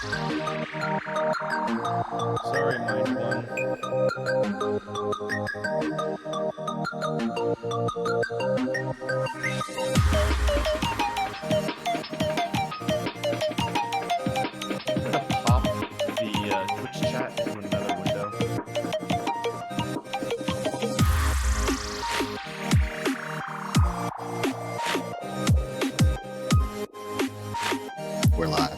Sorry, mind one. I'm gonna pop the Twitch chat into another window. We're live.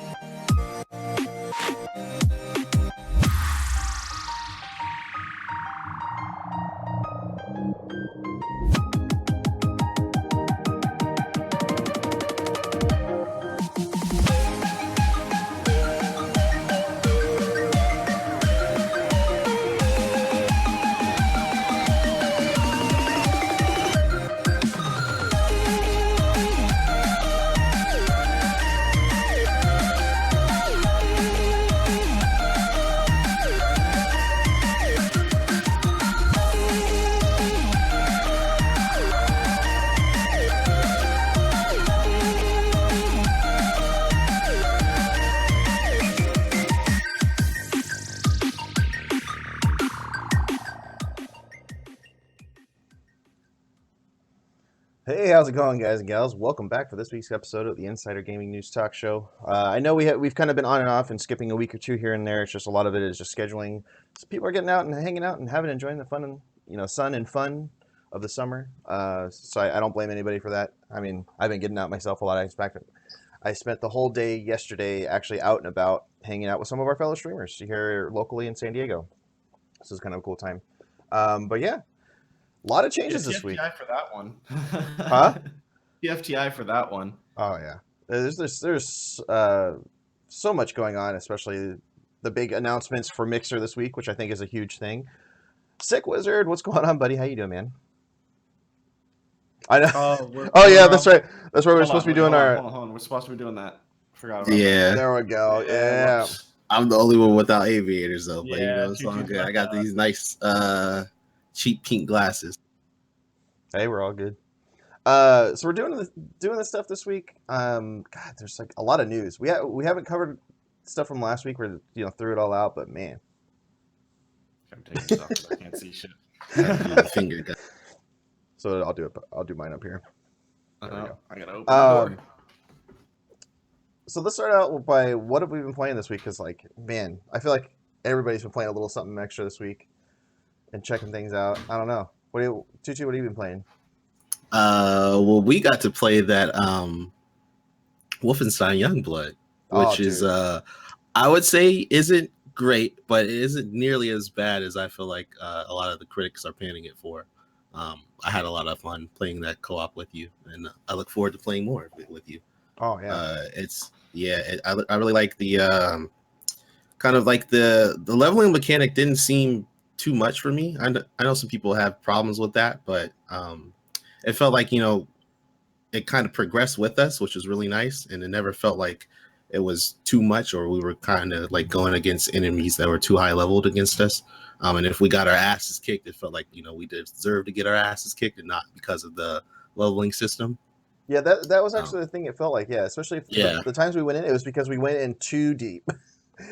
Hey, how's it going, guys and gals? Welcome back for this week's episode of the Insider Gaming News Talk Show. I know we've kind of been on and off and skipping a week or two here and there. It's just a lot of it is just scheduling. So people are getting out and hanging out and enjoying the fun and sun and fun of the summer. So I don't blame anybody for that. I mean, I've been getting out myself a lot. I spent the whole day yesterday actually out and about hanging out with some of our fellow streamers here locally in San Diego. This is kind of a cool time. But yeah. A lot of changes this week. TFTI for that one. Huh? TFTI for that one. Oh yeah. There's so much going on, especially the big announcements for Mixer this week, which I think is a huge thing. Sick Wizard, what's going on, buddy? How you doing, man? I know. Oh yeah, that's right. That's where we're supposed to be doing our. Hold on. We're supposed to be doing that. Forgot about Yeah, There we go. Yeah. whoops. I'm the only one without aviators though, but Yeah, it's too all good. bad. I got these nice cheap pink glasses. Hey, we're all good. So we're doing this stuff this week. God, there's like a lot of news. We haven't covered stuff from last week. We're threw it all out, but man. I'm taking this off 'cause I can't see shit. The finger gun. So I'll do mine up here. I There we go. gotta open the door. So let's start out by what have we been playing this week? Because like, man, I feel like everybody's been playing a little something extra this week and checking things out. I don't know. Tutu, what have you been playing? Well, we got to play that Wolfenstein Youngblood, which is I would say isn't great, but it isn't nearly as bad as I feel like a lot of the critics are panning it for. I had a lot of fun playing that co-op with you, and I look forward to playing more with you. Oh yeah. I really like the kind of like the leveling mechanic didn't seem too much for me. I know some people have problems with that, but it felt like it kind of progressed with us, which was really nice, and it never felt like it was too much or we were kind of like going against enemies that were too high leveled against us. And if we got our asses kicked, it felt like we deserved to get our asses kicked, and not because of the leveling system. Yeah, that was actually the thing it felt like. Yeah, especially the times we went in, it was because we went in too deep.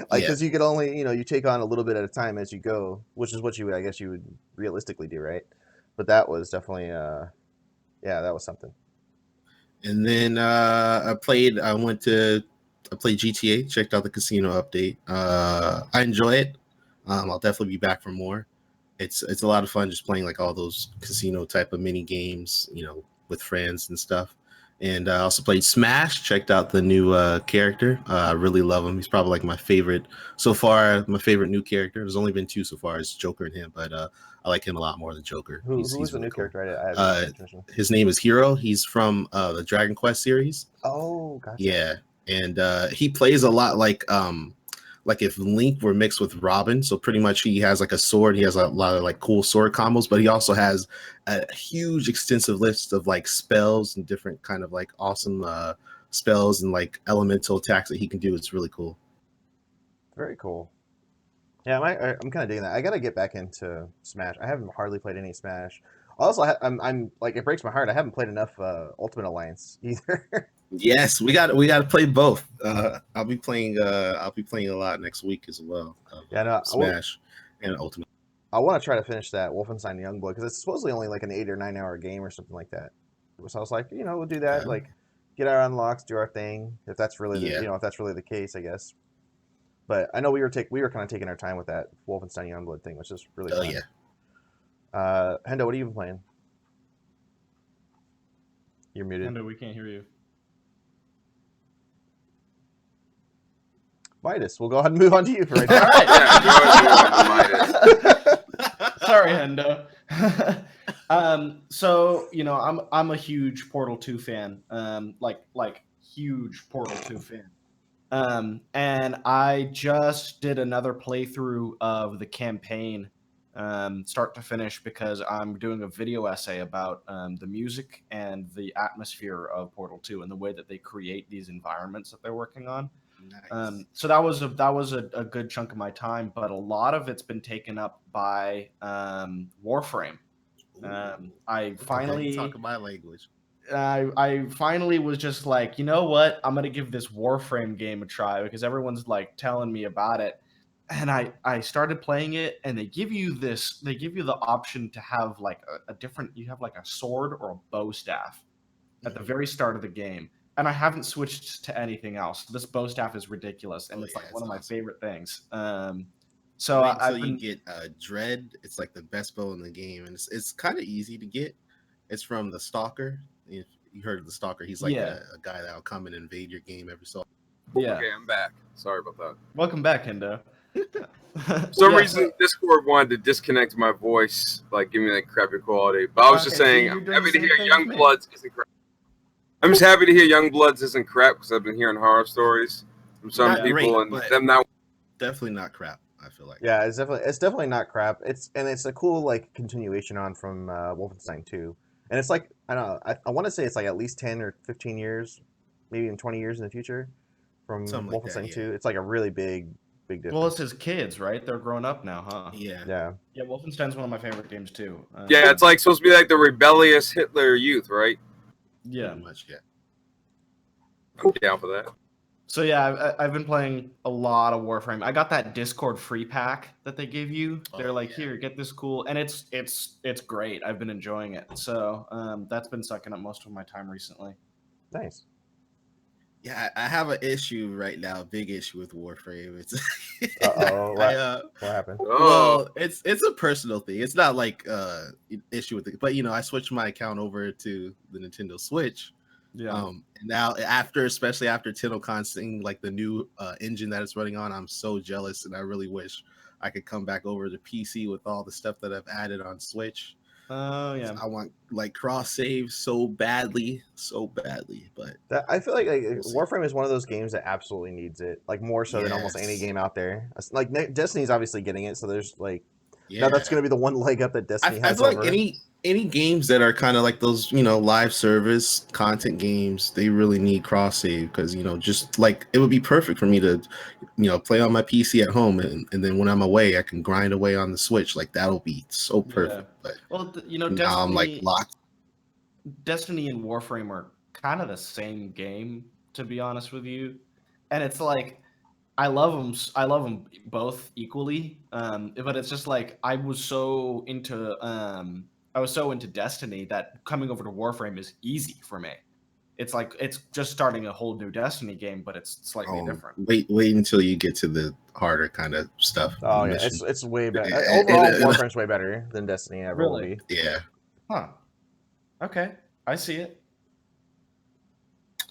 Because you could only, you take on a little bit at a time as you go, which is what you would realistically do, right? But that was definitely, that was something. And then I played GTA, checked out the casino update. I enjoy it. I'll definitely be back for more. It's a lot of fun just playing like all those casino type of mini games, with friends and stuff. And I also played Smash, checked out the new character. I really love him. He's probably like my favorite so far, my favorite new character. There's only been two so far, it's Joker and him, but I like him a lot more than Joker. Who's the new character? I His name is Hero. He's from the Dragon Quest series. Oh, gotcha. Yeah, and he plays a lot like if Link were mixed with Robin. So pretty much he has like a sword. He has a lot of like cool sword combos, but he also has a huge extensive list of like spells and different kind of like awesome spells and like elemental attacks that he can do. It's really cool. Very cool. Yeah, I'm kind of digging that. I gotta get back into Smash. I haven't hardly played any Smash. Also, I'm like, it breaks my heart. I haven't played enough Ultimate Alliance either. Yes, we got to play both. I'll be playing a lot next week as well. Yeah, no, Smash and Ultimate. I want to try to finish that Wolfenstein Youngblood because it's supposedly only like an 8 or 9 hour game or something like that. So I was like, we'll do that. Okay. Like, get our unlocks, do our thing. If that's really, Yeah. if that's really the case, I guess. But I know we were kind of taking our time with that Wolfenstein Youngblood thing, which is really fun. Yeah. Hendo, what are you even playing? You're muted. Hendo, we can't hear you. Midas, we'll go ahead and move on to you for right now. All right. Yeah, go ahead and move on to Midas. Sorry, Hendo. So I'm a huge Portal 2 fan. Like huge Portal 2 fan. And I just did another playthrough of the campaign, start to finish, because I'm doing a video essay about the music and the atmosphere of Portal 2 and the way that they create these environments that they're working on. Nice. So that was a good chunk of my time, but a lot of it's been taken up by Warframe. I finally talk my language. I finally was just like, you know what? I'm gonna give this Warframe game a try because everyone's like telling me about it. And I started playing it, and they give you the option to have like a different, you have like a sword or a bow staff at the very start of the game. And I haven't switched to anything else. This bow staff is ridiculous, and it's like one of my favorite things. So Wait until I've you been, get Dread. It's like the best bow in the game, and it's kind of easy to get. It's from the Stalker. If you heard of the Stalker, he's like a guy that'll come and invade your game every so. yeah. Okay, I'm back. Sorry about that. Welcome back, Hendo. For some reason, Discord wanted to disconnect my voice, like give me like crappy quality. But I was just saying, I'm happy to hear Youngbloods isn't crap. I'm just happy to hear Youngbloods isn't crap because I've been hearing horror stories from some people and them not. Definitely not crap. I feel like. Yeah, it's definitely not crap. It's a cool like continuation on from Wolfenstein 2, and it's like I don't know. I want to say it's like at least 10 or 15 years, maybe even 20 years in the future from Something Wolfenstein like that, 2. It's like a really big difference. Well, it's his kids, right? They're grown up now, huh? Yeah. Yeah, Wolfenstein's one of my favorite games too. Yeah, it's like supposed to be like the rebellious Hitler youth, right? Yeah. Pretty much, yeah. I'm down for that. So yeah, I've been playing a lot of Warframe. I got that Discord free pack that they give you. They're like, here, get this cool, and it's great. I've been enjoying it. So that's been sucking up most of my time recently. Nice. Yeah, I have an issue right now, a big issue with Warframe. It's what happened? Well, it's a personal thing. It's not like an issue with it, but I switched my account over to the Nintendo Switch. Yeah. Now especially after TennoCon seeing like the new engine that it's running on, I'm so jealous, and I really wish I could come back over to PC with all the stuff that I've added on Switch. Oh yeah. I want like cross save so badly, but I feel like Warframe is one of those games that absolutely needs it, like more so than almost any game out there. Like Destiny's obviously getting it, so there's like now that's going to be the one leg up that Destiny has. I feel like any games that are kind of like those live service content games, they really need cross save because just like it would be perfect for me to play on my PC at home, and then when I'm away I can grind away on the Switch. Like that'll be so perfect. Yeah. But Destiny, I'm like locked. Destiny and Warframe are kind of the same game, to be honest with you, and it's like I love them both equally, but it's just like I was so into Destiny that coming over to Warframe is easy for me. It's like it's just starting a whole new Destiny game, but it's slightly different. Wait until you get to the harder kind of stuff. Oh yeah, it's way better. Overall, Warframe's way better than Destiny ever will be. Yeah. Huh. Okay, I see it.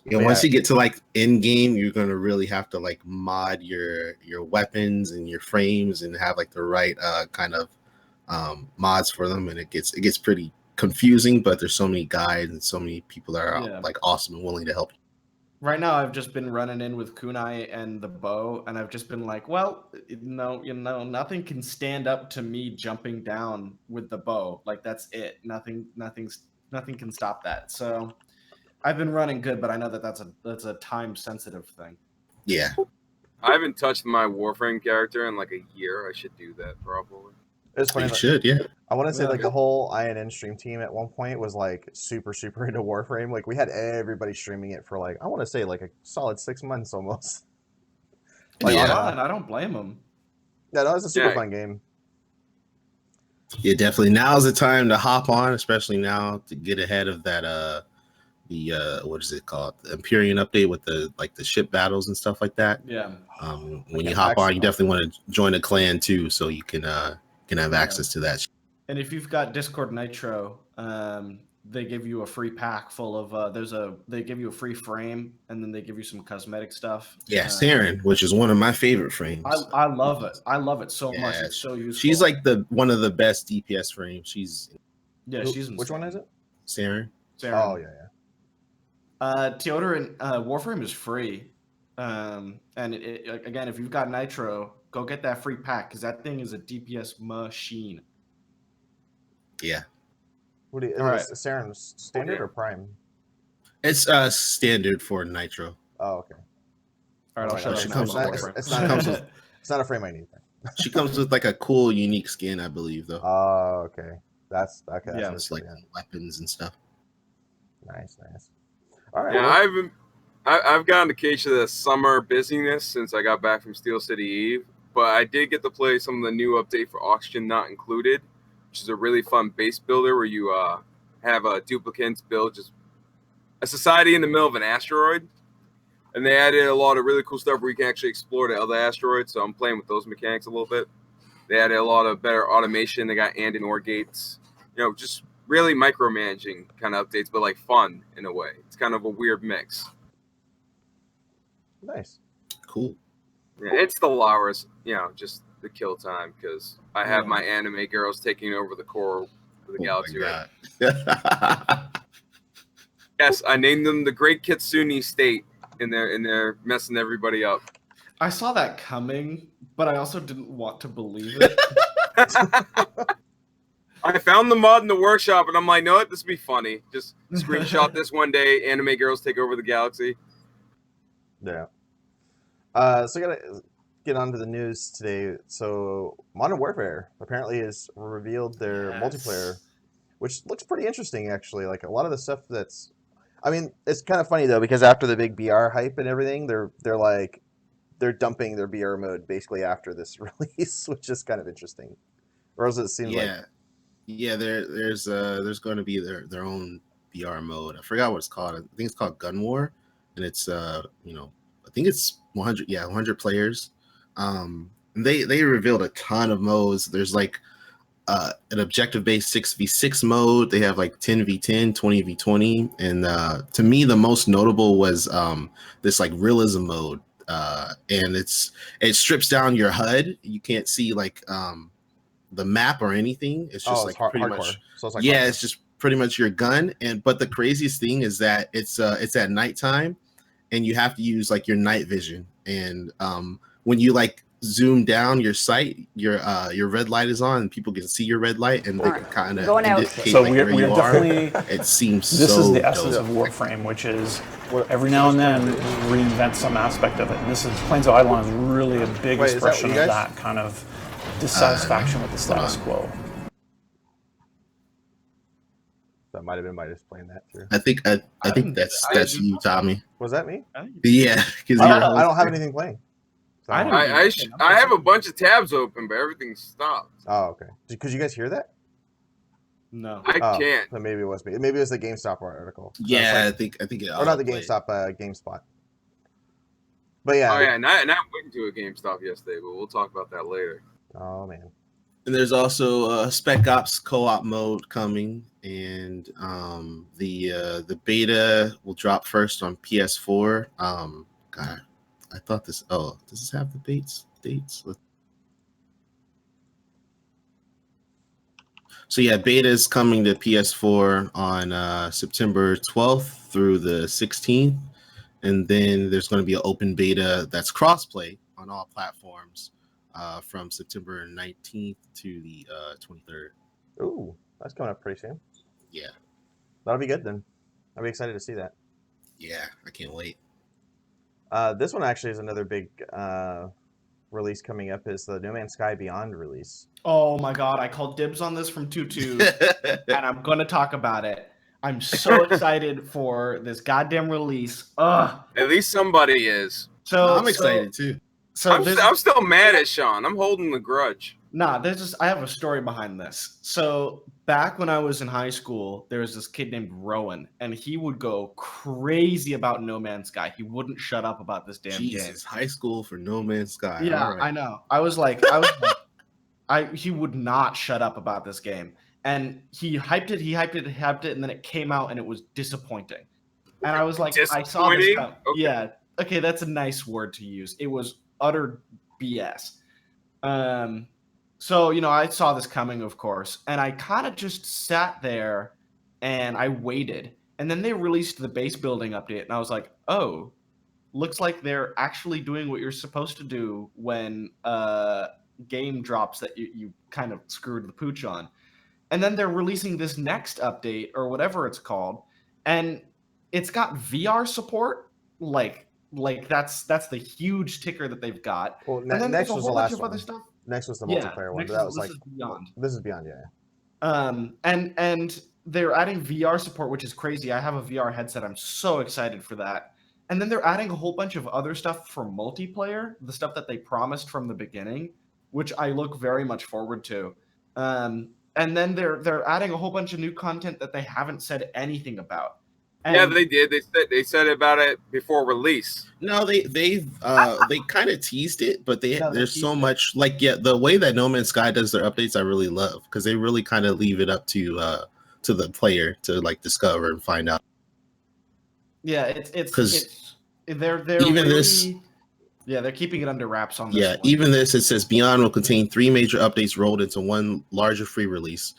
Once you get to like in game, you're gonna really have to like mod your weapons and your frames and have like the right kind of mods for them, and it gets pretty confusing. But there's so many guides and so many people that are like awesome and willing to help you. Right now, I've just been running in with kunai and the bow, and I've just been like, well, nothing can stand up to me jumping down with the bow. Like that's it. Nothing can stop that. So I've been running good, but I know that that's a time sensitive thing. Yeah. I haven't touched my Warframe character in like a year. I should do that probably. It's funny. You should, yeah. I want to say Yeah. like the whole INN stream team at one point was like super into Warframe. Like we had everybody streaming it for like I want to say like a solid 6 months almost. Like Yeah. on and Fun. off. I don't blame them. Yeah, that was a super fun game. Yeah, definitely. Now's the time to hop on, especially now to get ahead of that. What is it called? The Empyrean update with the ship battles and stuff like that. Yeah. When you hop on, you definitely want to join a clan too, so you can have access to that. And if you've got Discord Nitro, they give you a free pack full of they give you a free frame, and then they give you some cosmetic stuff. Yeah, Saren, which is one of my favorite frames. I love it. I love it so much. It's so useful. She's like one of the best DPS frames. She's insane. Which one is it? Saren. Oh yeah. Teoder and Warframe is free. And again, if you've got Nitro, go get that free pack because that thing is a DPS machine. Yeah. What is Saren standard or prime? It's standard for Nitro. Oh, okay. All right, I'll show you. It's not a frame I need. She comes with like a cool, unique skin, I believe, though. Oh, okay. That's okay. Yeah, it's like weapons and stuff. Nice. All right. Yeah, I've gotten a case of the summer busyness since I got back from Steel City Eve, but I did get to play some of the new update for Oxygen Not Included, which is a really fun base builder where you have duplicants build just a society in the middle of an asteroid. And they added a lot of really cool stuff where you can actually explore the other asteroids. So I'm playing with those mechanics a little bit. They added a lot of better automation. They got and ore gates. Just really micromanaging kind of updates, but like fun in a way. It's kind of a weird mix. Nice. Cool. Yeah, it's the Lauras, just the kill time because I have my anime girls taking over the core of the galaxy. Right? Yes, I named them the Great Kitsune State. And they're messing everybody up. I saw that coming, but I also didn't want to believe it. I found the mod in the workshop, and I'm like, no, this would be funny. Just screenshot this one day. Anime girls take over the galaxy. Yeah. So I gotta get on to the news today. So Modern Warfare apparently has revealed their multiplayer, which looks pretty interesting actually. Like a lot of the stuff it's kind of funny though because after the big BR hype and everything, they're dumping their BR mode basically after this release, which is kind of interesting. Or else it seems there's going to be their own BR mode. I forgot what it's called. I think it's called Gun War, and it's I think it's 100 players. They revealed a ton of modes. There's like an objective-based 6v6 mode. They have like 10v10, 20v20, and to me the most notable was this like realism mode, and it strips down your HUD. You can't see like the map or anything. It's just pretty much. So it's it's just pretty much your gun. But the craziest thing is that it's at nighttime, and you have to use like your night vision. And when you like zoom down your sight, your red light is on, and people can see your red light, and they can kind of indicate so like we're definitely. It seems this so is the essence dope. of Warframe, which is every now and then reinvent some aspect of it. And this is Plains of Eidolon is really a big expression of that kind of dissatisfaction with the status quo. That might have been Midas playing that too. I think that's you, Tommy. Was that me? Yeah, because I don't have anything playing. So I have a bunch of tabs open, but everything stopped. Oh, okay. Could you guys hear that? No, I can't. So maybe it was me. Maybe it was the GameStop article. Yeah, I think it. Or not the GameStop, GameSpot. But yeah. Oh yeah, and I went to a GameStop yesterday, but we'll talk about that later. Oh man. And there's also Spec Ops co-op mode coming, and the beta will drop first on PS4. God, I thought this. Oh, does this have the dates? So yeah, beta is coming to PS4 on September 12th through the 16th, and then there's going to be an open beta that's crossplay on all platforms from September 19th to the 23rd. Ooh, that's coming up pretty soon. Yeah, that'll be good then. I'll be excited to see that. Yeah, I can't wait. This one actually is another big release coming up is the No Man's Sky Beyond release. Oh my god, I called dibs on this from 2-2, and I'm gonna talk about it. I'm so excited for this goddamn release. Ugh. At least somebody is. So I'm excited too. So I'm still mad at Sean. I'm holding the grudge. Nah, I have a story behind this. So back when I was in high school, there was this kid named Rowan, and he would go crazy about No Man's Sky. He wouldn't shut up about this damn game. High school for No Man's Sky. Yeah, right. I know. I was like, he would not shut up about this game. And he hyped it, and then it came out and it was disappointing. And I was like, I saw this come. Okay. Yeah, okay, that's a nice word to use. It was utter BS. So, I saw this coming, of course, and I kind of just sat there and I waited. And then they released the base building update, and I was like, oh, looks like they're actually doing what you're supposed to do when game drops that you kind of screwed the pooch on. And then they're releasing this next update, or whatever it's called, and it's got VR support, like that's the huge ticker that they've got. Well, and then next was the last one. Other stuff. Next was the multiplayer one, but that was like Beyond. This is Beyond, yeah. And they're adding VR support, which is crazy. I have a VR headset. I'm so excited for that. And then they're adding a whole bunch of other stuff for multiplayer, the stuff that they promised from the beginning, which I look very much forward to. And then they're adding a whole bunch of new content that they haven't said anything about. And yeah, they did. They said about it before release. No, they kind of teased it, but there's so much the way that No Man's Sky does their updates, I really love, because they really kind of leave it up to the player to discover and find out. Yeah, they're even really, this. Yeah, they're keeping it under wraps on this. Yeah, one. Even this, it says Beyond will contain 3 major updates rolled into one larger free release.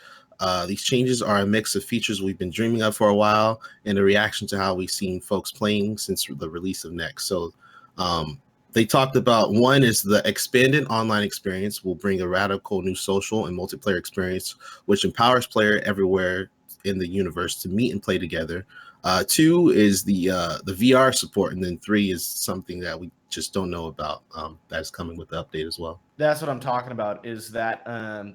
These changes are a mix of features we've been dreaming of for a while and a reaction to how we've seen folks playing since the release of Next. So they talked about, one is the expanded online experience will bring a radical new social and multiplayer experience, which empowers players everywhere in the universe to meet and play together. 2 is the VR support, and then 3 is something that we just don't know about that's coming with the update as well. That's what I'm talking about, is that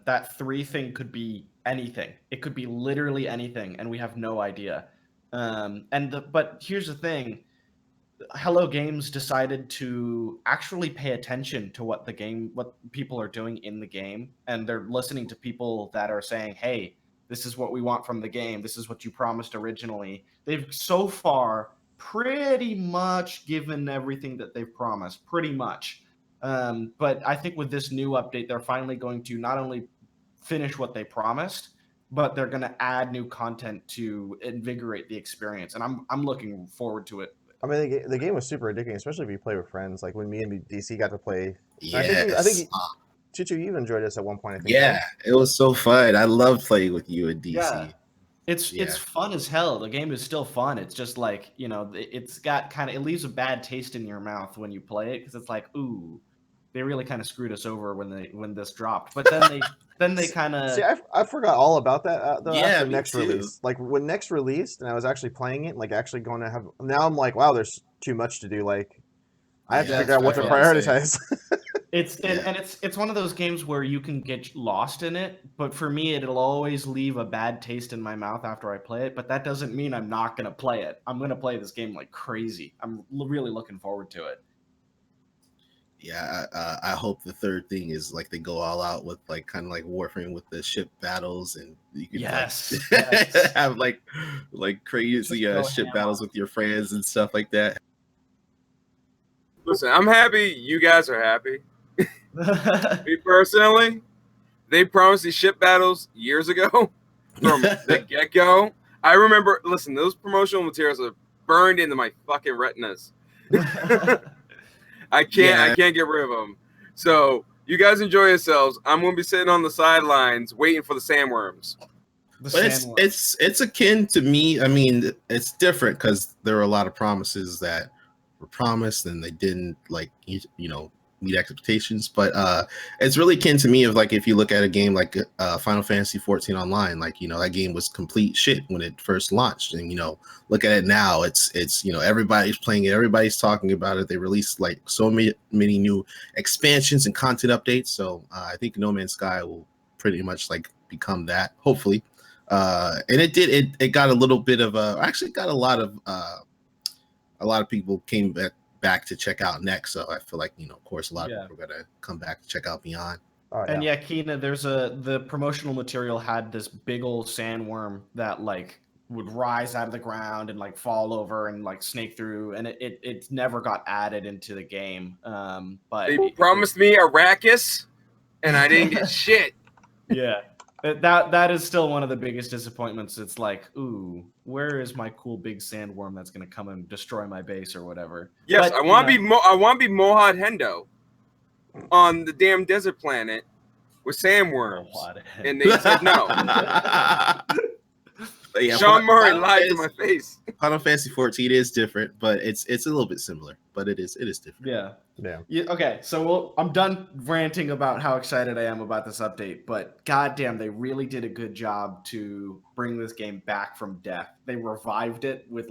that 3 thing could be anything. It could be literally anything, and we have no idea. But here's the thing. Hello Games decided to actually pay attention to what people are doing in the game, and they're listening to people that are saying, hey, this is what we want from the game. This is what you promised originally. They've so far pretty much given everything that they've promised, pretty much. But I think with this new update, they're finally going to not only finish what they promised, but they're going to add new content to invigorate the experience. And I'm looking forward to it. I mean, the game was super addicting, especially if you play with friends. Like when me and DC got to play. Yes. I think Chichu, you enjoyed this at one point, I think. Yeah, it was so fun. I love playing with you and DC. Yeah. It's fun as hell. The game is still fun. It's just like, it's got it leaves a bad taste in your mouth when you play it, because it's like, ooh, they really kind of screwed us over when this dropped. But then they kind of see. I forgot all about that though. Yeah, after Next release. Like when Next released, and I was actually playing it, like actually going to have. Now I'm like, wow, there's too much to do. Like I have to figure out what to prioritize. It's one of those games where you can get lost in it, but for me, it'll always leave a bad taste in my mouth after I play it. But that doesn't mean I'm not gonna play it. I'm gonna play this game like crazy. I'm really looking forward to it. Yeah, I hope the third thing is like they go all out with like kind of like Warframe with the ship battles, and you can yes. have like crazy ship battles with your friends and stuff like that. Listen, I'm happy you guys are happy. Me personally, they promised these ship battles years ago from the get-go. I remember, listen, those promotional materials are burned into my fucking retinas. I can't get rid of them. So you guys enjoy yourselves. I'm going to be sitting on the sidelines waiting for the sandworms. It's akin to me. I mean, it's different because there are a lot of promises that were promised and they didn't meet expectations. But it's really akin to me of like if you look at a game like Final Fantasy 14 Online, like that game was complete shit when it first launched, and look at it now, it's everybody's playing it, everybody's talking about it. They released like so many new expansions and content updates. So I think No Man's Sky will pretty much like become that, hopefully. And it got a little bit of actually got a lot of people came back to check out next. So I feel like, of course, a lot of people are going to come back to check out Beyond. Oh, and Keena, the promotional material had this big old sandworm that like would rise out of the ground and like fall over and like snake through, and it never got added into the game. But they promised me Arrakis, and I didn't get shit. Yeah. That is still one of the biggest disappointments. It's like, ooh, where is my cool big sandworm that's going to come and destroy my base or whatever? Yes, but, I want to be Mohad Hendo on the damn desert planet with sandworms, and they said no. Yeah, Sean Murray lied to my face. Final Fantasy 14 is different, but it's a little bit similar, but it is different. Yeah. Okay, so I'm done ranting about how excited I am about this update, but goddamn, they really did a good job to bring this game back from death. They revived it with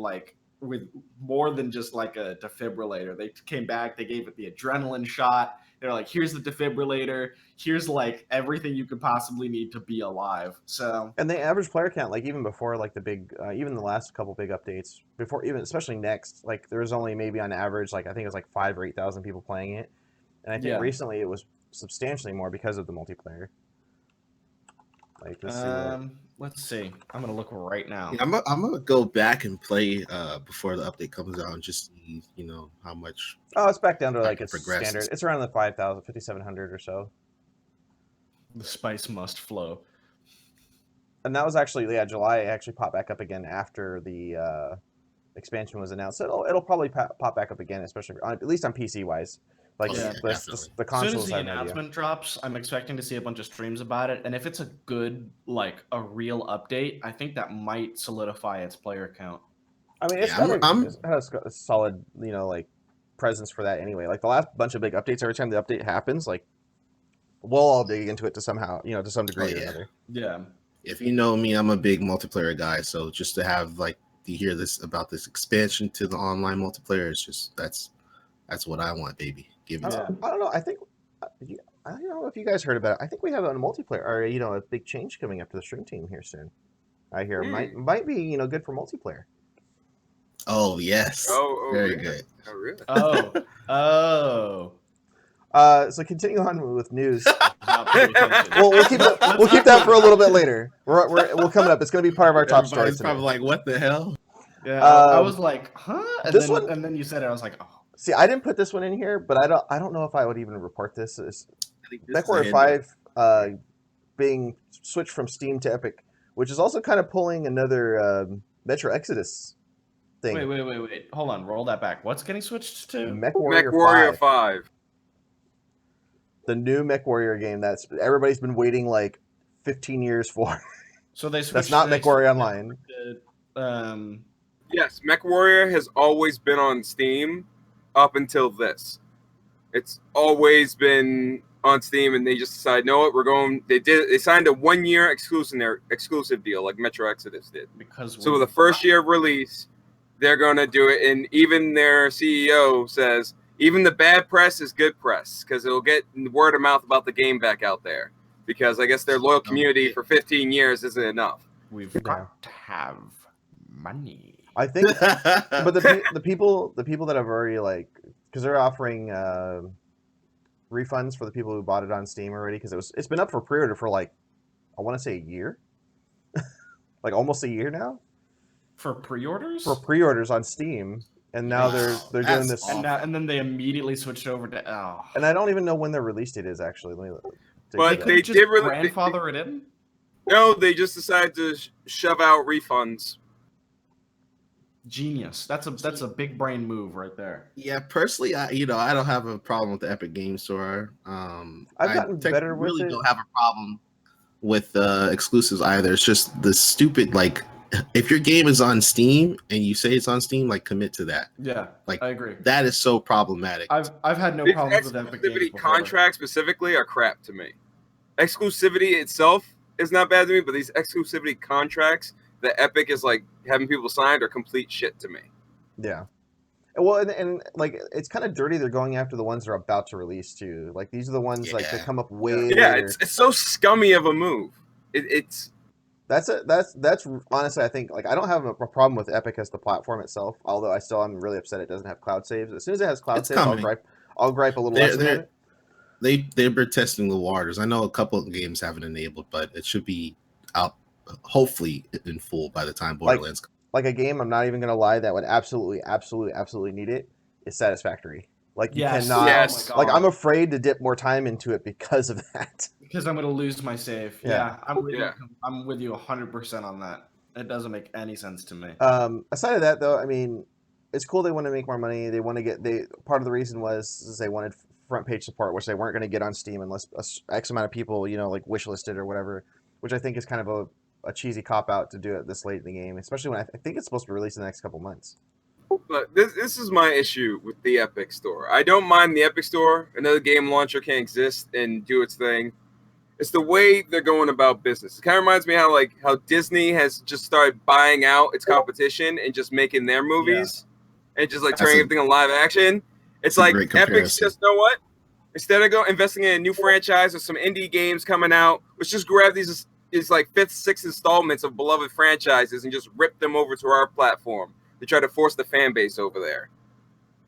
more than just like a defibrillator. They came back, they gave it the adrenaline shot. They're like, here's the defibrillator. Here's like everything you could possibly need to be alive. So, and the average player count, like even before like the big, even the last couple big updates, before even especially next, like there was only maybe on average, like I think it was like 5,000 or 8,000 people playing it, and I think recently it was substantially more because of the multiplayer. Like let's see. I'm gonna look right now. Yeah, I'm gonna go back and play before the update comes out and just see, how much. Oh, it's back down to like its standard. It's around the 5,000, 5,700 or so. The spice must flow. And that was actually July. It actually popped back up again after the expansion was announced. So it'll probably pop back up again, especially at least on PC wise. Like the consoles. As soon as the announcement drops, I'm expecting to see a bunch of streams about it. And if it's a good, like a real update, I think that might solidify its player count. I mean, it has a solid, like presence for that anyway. Like the last bunch of big updates, every time the update happens, like we'll all dig into it to somehow, to some degree or another. Yeah. If you know me, I'm a big multiplayer guy. So just to have to hear about this expansion to the online multiplayer, it's just that's what I want, baby. Give it. I don't know. I think I don't know if you guys heard about it. I think we have a multiplayer or a big change coming up to the stream team here soon. I hear might be good for multiplayer. Oh yes. Oh, very really? good. Oh really? So continue on with news. we'll keep that for a little bit later. We'll come up. It's going to be part of our top stories. It's probably like, what the hell? Yeah, I was like, huh? And then you said it. I was like, oh. See, I didn't put this one in here, but I don't know if I would even report this. MechWarrior 5 being switched from Steam to Epic, which is also kind of pulling another Metro Exodus thing. Wait. Hold on. Roll that back. What's getting switched to? MechWarrior 5. The new MechWarrior game that's everybody's been waiting like 15 years for. So they switched. That's not MechWarrior Online. Yes, MechWarrior has always been on Steam up until this. It's always been on Steam, and they just decided, no, what we're going. They signed a 1-year exclusive deal like Metro Exodus did. So the first year of release, they're going to do it, and even their CEO says even the bad press is good press because it'll get word of mouth about the game back out there. Because I guess their loyal community for 15 years isn't enough. We've got to have money. I think, but the people that have already because they're offering refunds for the people who bought it on Steam already because it's been up for pre-order for I want to say a year, like almost a year now. For pre-orders? For pre-orders on Steam, and now they're doing this, and then they immediately switched over to And I don't even know when their release date is actually. But they did really grandfather it in. No, they just decided to shove out refunds. Genius. That's a big brain move right there. Yeah, personally, I don't have a problem with the Epic Game Store. I've gotten better with it. Don't have a problem with exclusives either. It's just the stupid if your game is on Steam and you say it's on Steam, like commit to that. Yeah, like I agree. That is so problematic. I've had no These problems with Epic Games exclusivity before. contracts specifically are crap to me. Exclusivity itself is not bad to me, but these exclusivity contracts that Epic is like having people signed are complete shit to me. Yeah. Well, and like it's kind of dirty. They're going after the ones that are about to release too. Like these are the ones like that come up way later. It's so scummy of a move. That's honestly, I think, like, I don't have a problem with Epic as the platform itself, although I'm really upset it doesn't have cloud saves. As soon as it has cloud saves, I'll gripe a little less about it. They've been testing the waters. I know a couple of games haven't enabled, but it should be out hopefully in full by the time Borderlands comes. Like a game, I'm not even gonna lie, that would absolutely need it is Satisfactory. Like you cannot. Yes. Like I'm afraid to dip more time into it because of that. Because I'm gonna lose my save. Yeah, I'm with you 100% on that. It doesn't make any sense to me. Aside of that, though, I mean, it's cool they want to make more money. They want to get part of the reason was they wanted front page support, which they weren't going to get on Steam unless X amount of people, like wishlisted or whatever. Which I think is kind of a cheesy cop out to do it this late in the game, especially when I think it's supposed to be released in the next couple months. But this is my issue with the Epic Store. I don't mind the Epic Store. Another game launcher can exist and do its thing. It's the way they're going about business. It kind of reminds me how Disney has just started buying out its competition and just making their movies and just like turning everything on live action. It's like Epic's just, you know what? Instead of investing in a new franchise or some indie games coming out, let's just grab these like 5th, 6th installments of beloved franchises and just rip them over to our platform to try to force the fan base over there.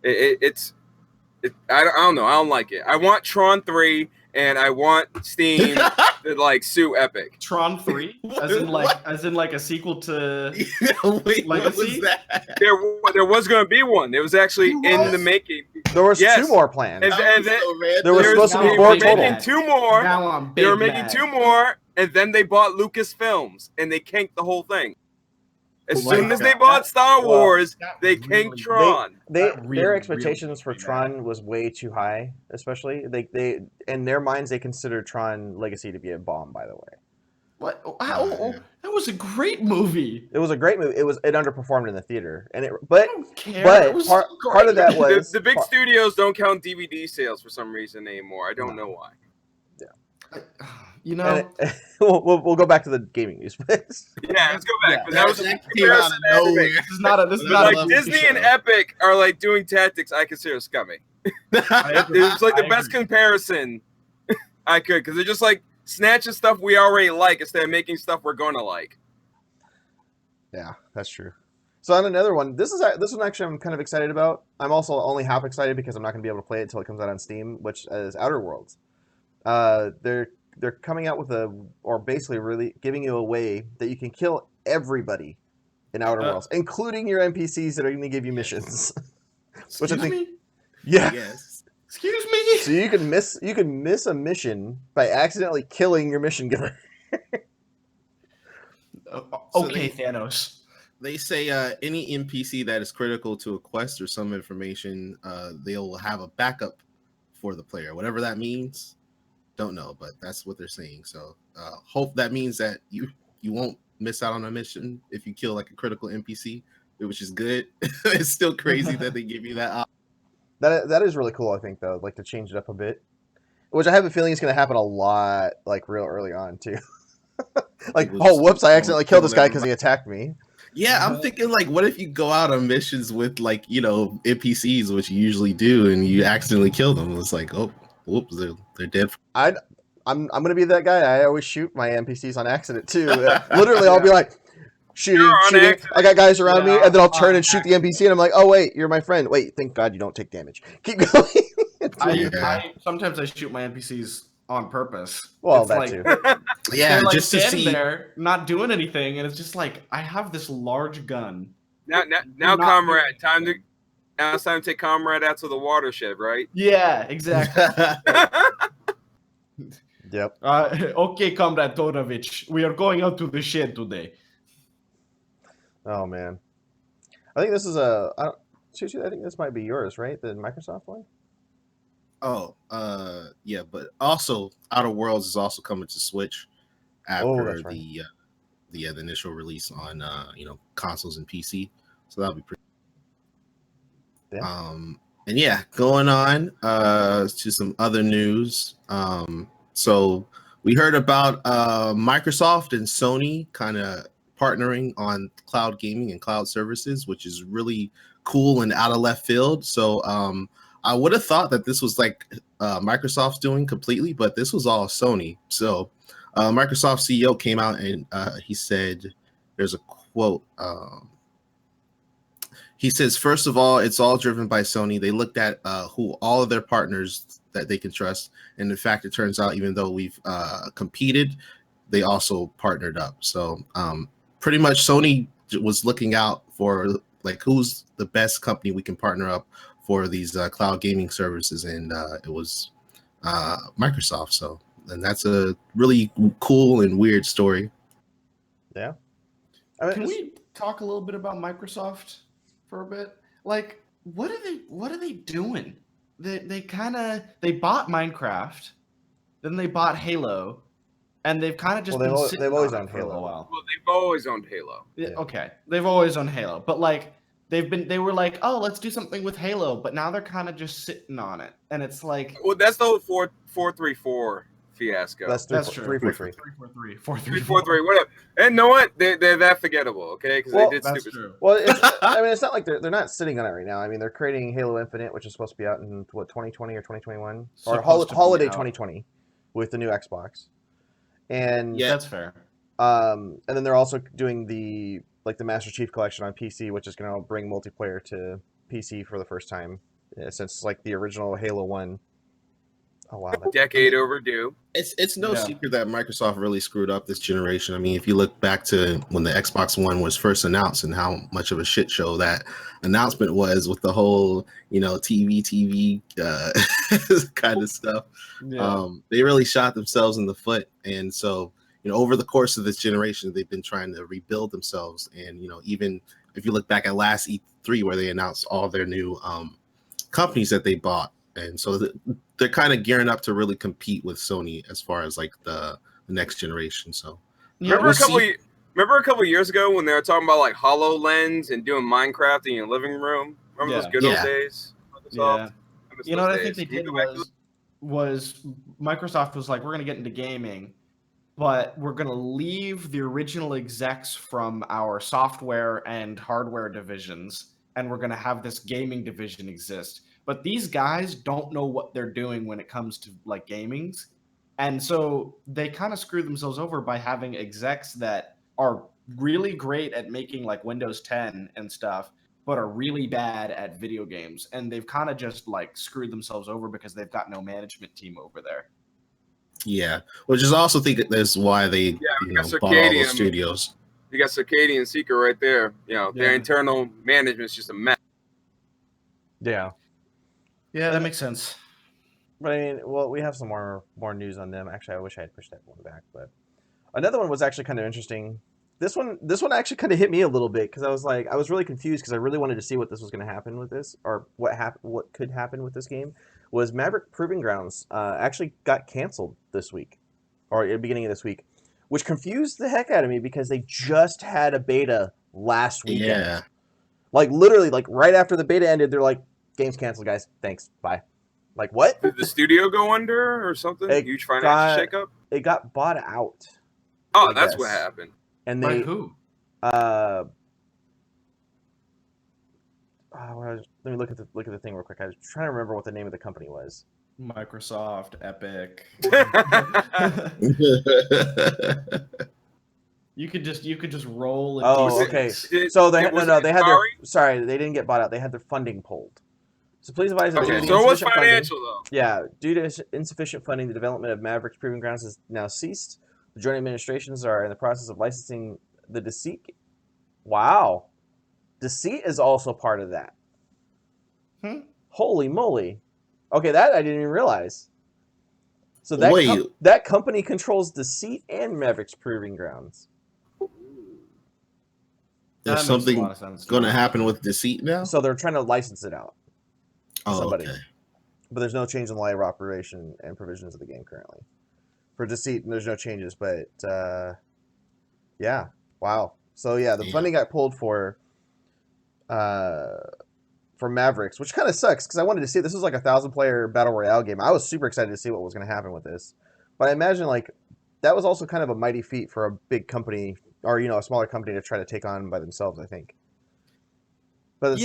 I don't know. I don't like it. I want Tron 3 and I want Steam to like sue Epic. Tron 3? As in like a sequel to Wait, Legacy? what was that? There was going to be one. It was actually in the making. There was 2 more planned. And there was supposed to be 4 total. Making 2 more. They were making 2 more, and then they bought Lucasfilms, and they canked the whole thing. As soon as they bought Star Wars, they canked Tron. Their expectations for Tron was way too high, especially. They in their minds, they considered Tron Legacy to be a bomb, by the way. What? That was a great movie. It was a great movie. It underperformed in the theater, and I don't care. Part of that was the big studios don't count DVD sales for some reason anymore. I don't know why. We'll go back to the gaming news. Yeah, let's go back. But that was out of nowhere. This is not like Disney and Epic are like doing tactics I consider scummy. It's like the best comparison I could, because they're just like snatching stuff we already like instead of making stuff we're gonna like. Yeah, that's true. So on another one, this one actually I'm kind of excited about. I'm also only half excited because I'm not going to be able to play it until it comes out on Steam, which is Outer Worlds. They're coming out with basically really giving you a way that you can kill everybody in Outer Worlds, including your NPCs that are going to give you missions. Which Excuse me? Yeah. Yes. Excuse me? So you can miss a mission by accidentally killing your mission giver. Okay, Thanos. They say any NPC that is critical to a quest or some information, they'll have a backup for the player. Whatever that means, don't know, but that's what they're saying. So hope that means that you won't miss out on a mission if you kill like a critical NPC, which is good. It's still crazy that they give you that option. That is really cool, I think, though, like to change it up a bit. Which I have a feeling is going to happen a lot, like real early on, too. Like, whoops, I accidentally killed this guy because he attacked me. Yeah, I'm thinking, like, what if you go out on missions with, like, NPCs, which you usually do, and you accidentally kill them? It's like, oh, whoops, they're dead. I'm going to be that guy. I always shoot my NPCs on accident, too. Literally, I'll be like, shooting. I got guys around me, and then I'll turn and shoot the NPC, and I'm like, oh, wait, you're my friend. Wait, thank God you don't take damage. Keep going. Sometimes I shoot my NPCs on purpose. Well, that too. Yeah, like just to see there, not doing anything, and it's just like I have this large gun. Now, comrade, now it's time to take comrade out to the watershed, right? Yeah, exactly. Yep. Okay, comrade Torovich, we are going out to the shed today. Oh man, I think this is I think this might be yours, right? The Microsoft one. Oh, yeah, but also Outer Worlds is also coming to Switch after the initial release on consoles and PC. So that'll be pretty. Yeah. And yeah, going on to some other news. So we heard about Microsoft and Sony kind of partnering on cloud gaming and cloud services, which is really cool and out of left field. So I would have thought that this was like Microsoft's doing completely, but this was all Sony. So Microsoft CEO came out and he said, there's a quote. He says, first of all, it's all driven by Sony. They looked at who all of their partners that they can trust. And in fact, it turns out even though we've competed, they also partnered up. So pretty much Sony was looking out for like who's the best company we can partner up for these cloud gaming services. And it was Microsoft. So, and that's a really cool and weird story. Yeah. Can we talk a little bit about Microsoft for a bit? Like, what are they doing? They bought Minecraft, then they bought Halo, and they've kind of just been sitting they've always on owned it for a Halo. while. Well, they've always owned Halo. Yeah. Okay, they've always owned Halo, but like they were like, oh, let's do something with Halo, but now they're kind of just sitting on it, and it's like, well, that's the whole 4-3-4 fiasco. That's true. 3-4-3. 3-4-3, whatever. And know what? They're that forgettable, okay? Because they did stupid. True. Well, it's not like they're not sitting on it right now. I mean, they're creating Halo Infinite, which is supposed to be out in 2020 or 2021 or holiday 2020 with the new Xbox. And yeah, that's fair. And then they're also doing the Master Chief Collection on PC, which is going to bring multiplayer to PC for the first time since like the original Halo 1. Oh wow, decade overdue. It's no secret that Microsoft really screwed up this generation. I mean, if you look back to when the Xbox One was first announced and how much of a shit show that announcement was with the whole, TV kind of stuff. Yeah. They really shot themselves in the foot. And so, over the course of this generation, they've been trying to rebuild themselves. And, even if you look back at last E3 where they announced all their new companies that they bought. And so they're kind of gearing up to really compete with Sony as far as like the next generation. So remember a couple of years ago when they were talking about like HoloLens and doing Minecraft in your living room? Remember those good old days? Microsoft? Yeah. You know what I think they did was Microsoft was like, we're going to get into gaming, but we're going to leave the original execs from our software and hardware divisions, and we're going to have this gaming division exist. But these guys don't know what they're doing when it comes to like gamings. And so they kind of screw themselves over by having execs that are really great at making like Windows 10 and stuff, but are really bad at video games. And they've kind of just like screwed themselves over because they've got no management team over there. Yeah. Which is also think that's why they bought all those studios. You got Circadian and Seeker right there. Their internal management's just a mess. Yeah. Yeah, that makes sense. But I mean, well, we have some more news on them. Actually, I wish I had pushed that one back. But another one was actually kind of interesting. This one actually kind of hit me a little bit because I was really confused because I really wanted to see what this was going to happen with this or what could happen with this game. Was Maverick Proving Grounds actually got canceled this week or at the beginning of this week, which confused the heck out of me because they just had a beta last weekend. Yeah. Like literally, like right after the beta ended, they're like, "Game's canceled, guys. Thanks. Bye." Like, what? Did the studio go under or something? Huge financial shakeup? It got bought out. Oh, that's what happened. And they who? Let me look at the thing real quick. I was trying to remember what the name of the company was. Microsoft, Epic. You could just roll. Okay. So they didn't get bought out. They had their funding pulled. So please advise that so it was financial though. Yeah, due to insufficient funding, the development of Mavericks Proving Grounds has now ceased. The joint administrations are in the process of licensing the Deceit. Wow, Deceit is also part of that. Holy moly! Okay, that I didn't even realize. So that company controls Deceit and Mavericks Proving Grounds. There's something going to happen with Deceit now? So they're trying to license it out. Somebody. Okay. But there's no change in the live operation and provisions of the game currently. For Deceit, there's no changes, but yeah. Wow. So yeah, the funding got pulled for Mavericks, which kind of sucks because I wanted to see this was like a 1,000-player battle royale game. I was super excited to see what was going to happen with this, but I imagine like that was also kind of a mighty feat for a big company or a smaller company to try to take on by themselves. I think. But at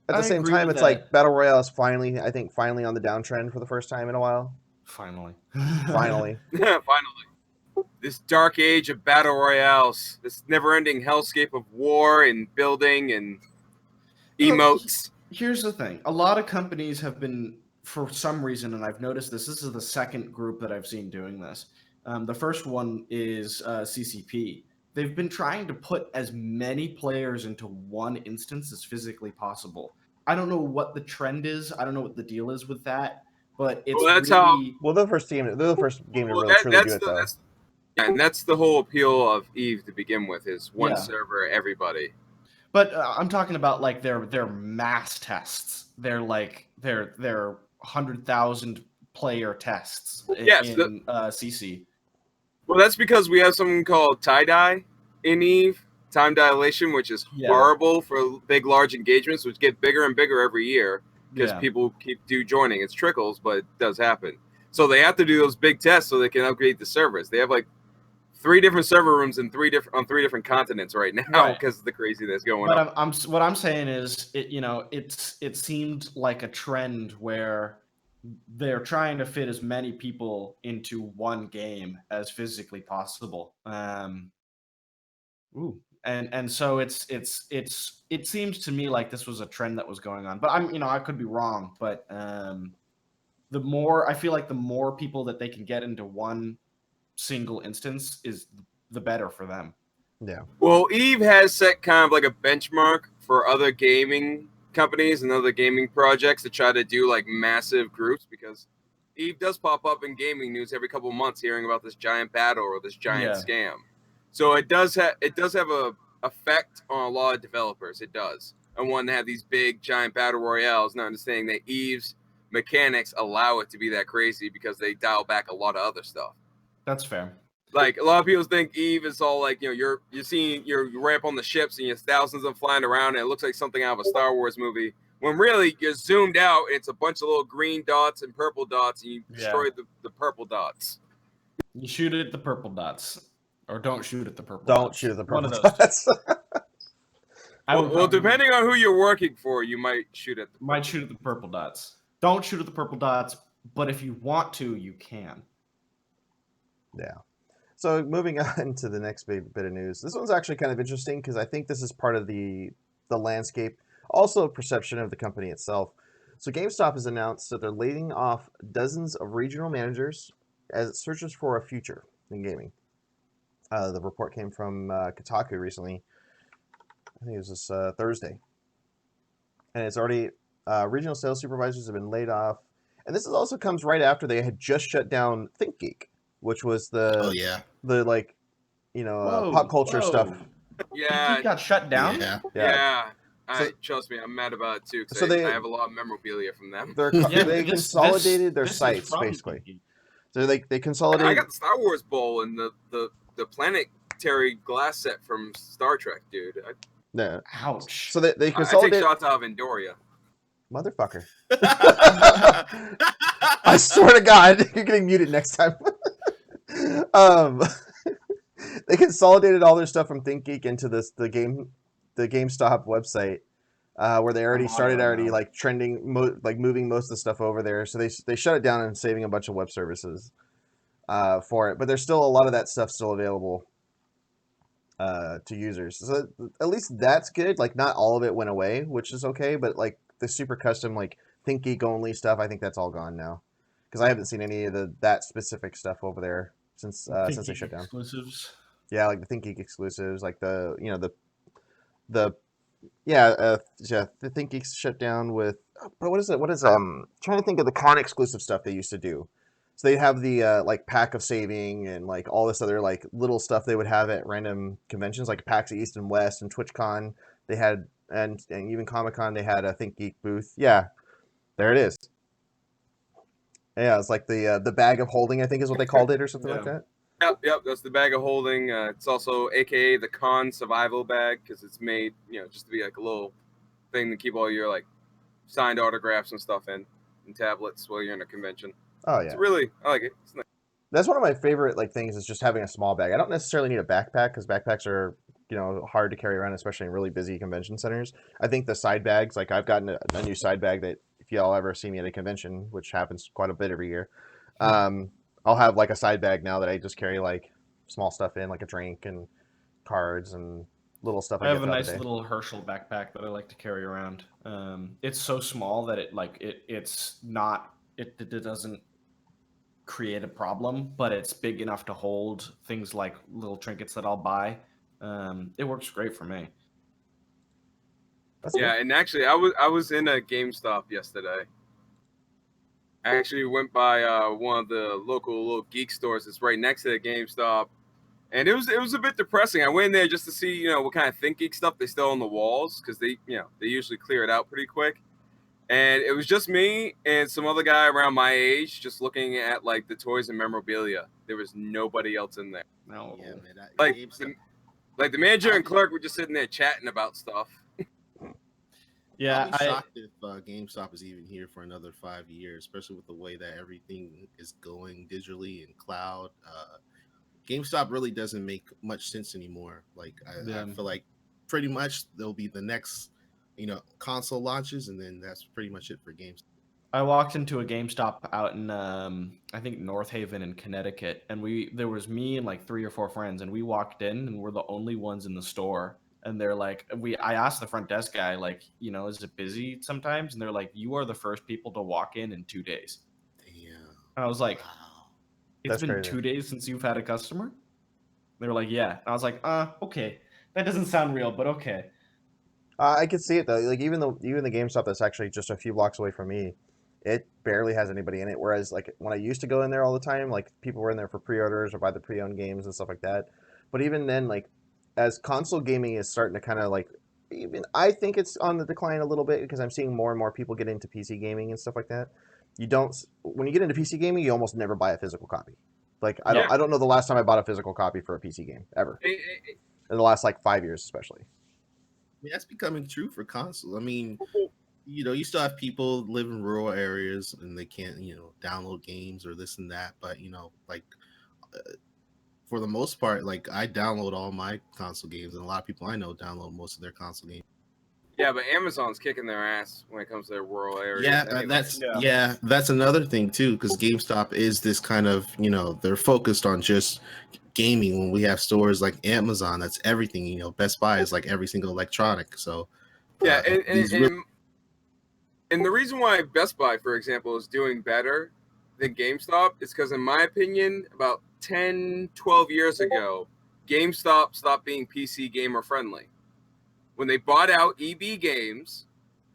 the same time, it's like battle royale is finally on the downtrend for the first time in a while. Finally. Finally. This dark age of battle royales, this never-ending hellscape of war and building and emotes. Here's the thing. A lot of companies have been, for some reason, and I've noticed this is the second group that I've seen doing this. The first one is CCP. They've been trying to put as many players into one instance as physically possible. I don't know what the trend is. I don't know what the deal is with that, but it's they're the first game to really truly do it, though. And that's the whole appeal of EVE to begin with, is one server, everybody. But I'm talking about like their mass tests. They're like their 100,000 player tests in CC. Well, that's because we have something called tie-dye in EVE, time dilation, which is horrible for big, large engagements, which get bigger and bigger every year because people keep joining. It's trickles, but it does happen. So they have to do those big tests so they can upgrade the servers. They have like 3 different server rooms in 3 different continents right now because of the craziness going on. But what I'm saying is, it seemed like a trend where they're trying to fit as many people into one game as physically possible. And so it seems to me like this was a trend that was going on. But I could be wrong. But the more people that they can get into one single instance is the better for them. Yeah. Well, EVE has set kind of like a benchmark for other gaming companies and other gaming projects to try to do like massive groups, because EVE does pop up in gaming news every couple of months hearing about this giant battle or this giant scam. So it does have a effect on a lot of developers. It does. And want to have these big giant battle royales, not understanding that EVE's mechanics allow it to be that crazy because they dial back a lot of other stuff. That's fair. Like a lot of people think EVE is all like, you're right up on the ships and there's thousands of them flying around and it looks like something out of a Star Wars movie. When really you're zoomed out, it's a bunch of little green dots and purple dots, and you destroy the purple dots. You shoot it at the purple dots, or don't shoot at the purple. Don't shoot at the purple dots. Well, depending on who you're working for, you might shoot at the purple dots. Don't shoot at the purple dots, but if you want to, you can. Yeah. So moving on to the next bit of news. This one's actually kind of interesting because I think this is part of the landscape, also perception of the company itself. So GameStop has announced that they're laying off dozens of regional managers as it searches for a future in gaming. The report came from Kotaku recently. I think it was this Thursday. And it's already, regional sales supervisors have been laid off. And this also comes right after they had just shut down ThinkGeek, which was pop culture stuff. Yeah. It got shut down? Yeah. Trust me, I'm mad about it too, because I have a lot of memorabilia from them. They consolidated their sites, basically. So they consolidated. I got the Star Wars bowl and the planetary glass set from Star Trek, dude. No. Ouch. So they consolidated. I take shots out of Endoria. Motherfucker. I swear to God, you're getting muted next time. They consolidated all their stuff from ThinkGeek into the GameStop website, where they already started like trending, moving most of the stuff over there. So they shut it down and saving a bunch of web services for it. But there's still a lot of that stuff still available to users. So at least that's good. Like not all of it went away, which is okay. But like the super custom like ThinkGeek only stuff, I think that's all gone now, because I haven't seen any of that specific stuff over there since they shut down. Exclusives. Yeah, like the ThinkGeek exclusives, like the ThinkGeek's shut down with. But what is it? Trying to think of the con exclusive stuff they used to do. So they have the like pack of saving and like all this other like little stuff they would have at random conventions, like PAX East and West and TwitchCon. They had and even Comic-Con they had a ThinkGeek booth. Yeah, there it is. Yeah, it's like the bag of holding, I think is what they called it or something like that. Yep. That's the bag of holding. It's also AKA the con survival bag because it's made, just to be like a little thing to keep all your like signed autographs and stuff in and tablets while you're in a convention. Oh yeah, it's really, I like it. It's nice. That's one of my favorite things is just having a small bag. I don't necessarily need a backpack because backpacks are hard to carry around, especially in really busy convention centers. I think the side bags, like I've gotten a new side bag that if y'all ever see me at a convention, which happens quite a bit every year, I'll have like a side bag now that I just carry like small stuff in, like a drink and cards and little stuff. I have a nice little Herschel backpack that I like to carry around. It's so small that it doesn't create a problem, but it's big enough to hold things like little trinkets that I'll buy. It works great for me. And actually I was in a GameStop yesterday. I actually went by one of the local little geek stores that's right next to the GameStop, and it was a bit depressing. I went in there just to see what kind of ThinkGeek stuff they still on the walls because they usually clear it out pretty quick. And it was just me and some other guy around my age just looking at like the toys and memorabilia. There was nobody else in there. No. Yeah, man, the manager and clerk were just sitting there chatting about stuff. Yeah, I'm shocked if GameStop is even here for another 5 years, especially with the way that everything is going digitally and cloud. GameStop really doesn't make much sense anymore. Like I feel like pretty much there'll be the next console launches, and then that's pretty much it for GameStop. I walked into a GameStop out in I think North Haven in Connecticut, and there was me and like 3 or 4 friends, and we walked in and we're the only ones in the store. And they're like, I asked the front desk guy, like, is it busy sometimes? And they're like, you are the first people to walk in 2 days. Damn. And I was like, wow. It's been crazy. 2 days since you've had a customer? They were like, yeah. And I was like, okay. That doesn't sound real, but okay. I could see it though. Like even the GameStop that's actually just a few blocks away from me, it barely has anybody in it. Whereas like when I used to go in there all the time, like people were in there for pre-orders or buy the pre-owned games and stuff like that. But even then, like as console gaming is starting to kind of like, even I think it's on the decline a little bit because I'm seeing more and more people get into PC gaming and stuff like that. When you get into PC gaming, you almost never buy a physical copy. Like I don't know the last time I bought a physical copy for a PC game ever. In the last like 5 years, especially. Yeah, that's becoming true for console. I mean, you still have people live in rural areas and they can't, download games or this and that. But for the most part, like I download all my console games, and a lot of people I know download most of their console games. Yeah, but Amazon's kicking their ass when it comes to their rural areas. Yeah, that's another thing too, because GameStop is this kind of, they're focused on just gaming. When we have stores like Amazon, that's everything. Best Buy is like every single electronic. So yeah, and the reason why Best Buy, for example, is doing better than GameStop is because, in my opinion, about 10, 12 years ago, GameStop stopped being PC gamer friendly. When they bought out EB Games,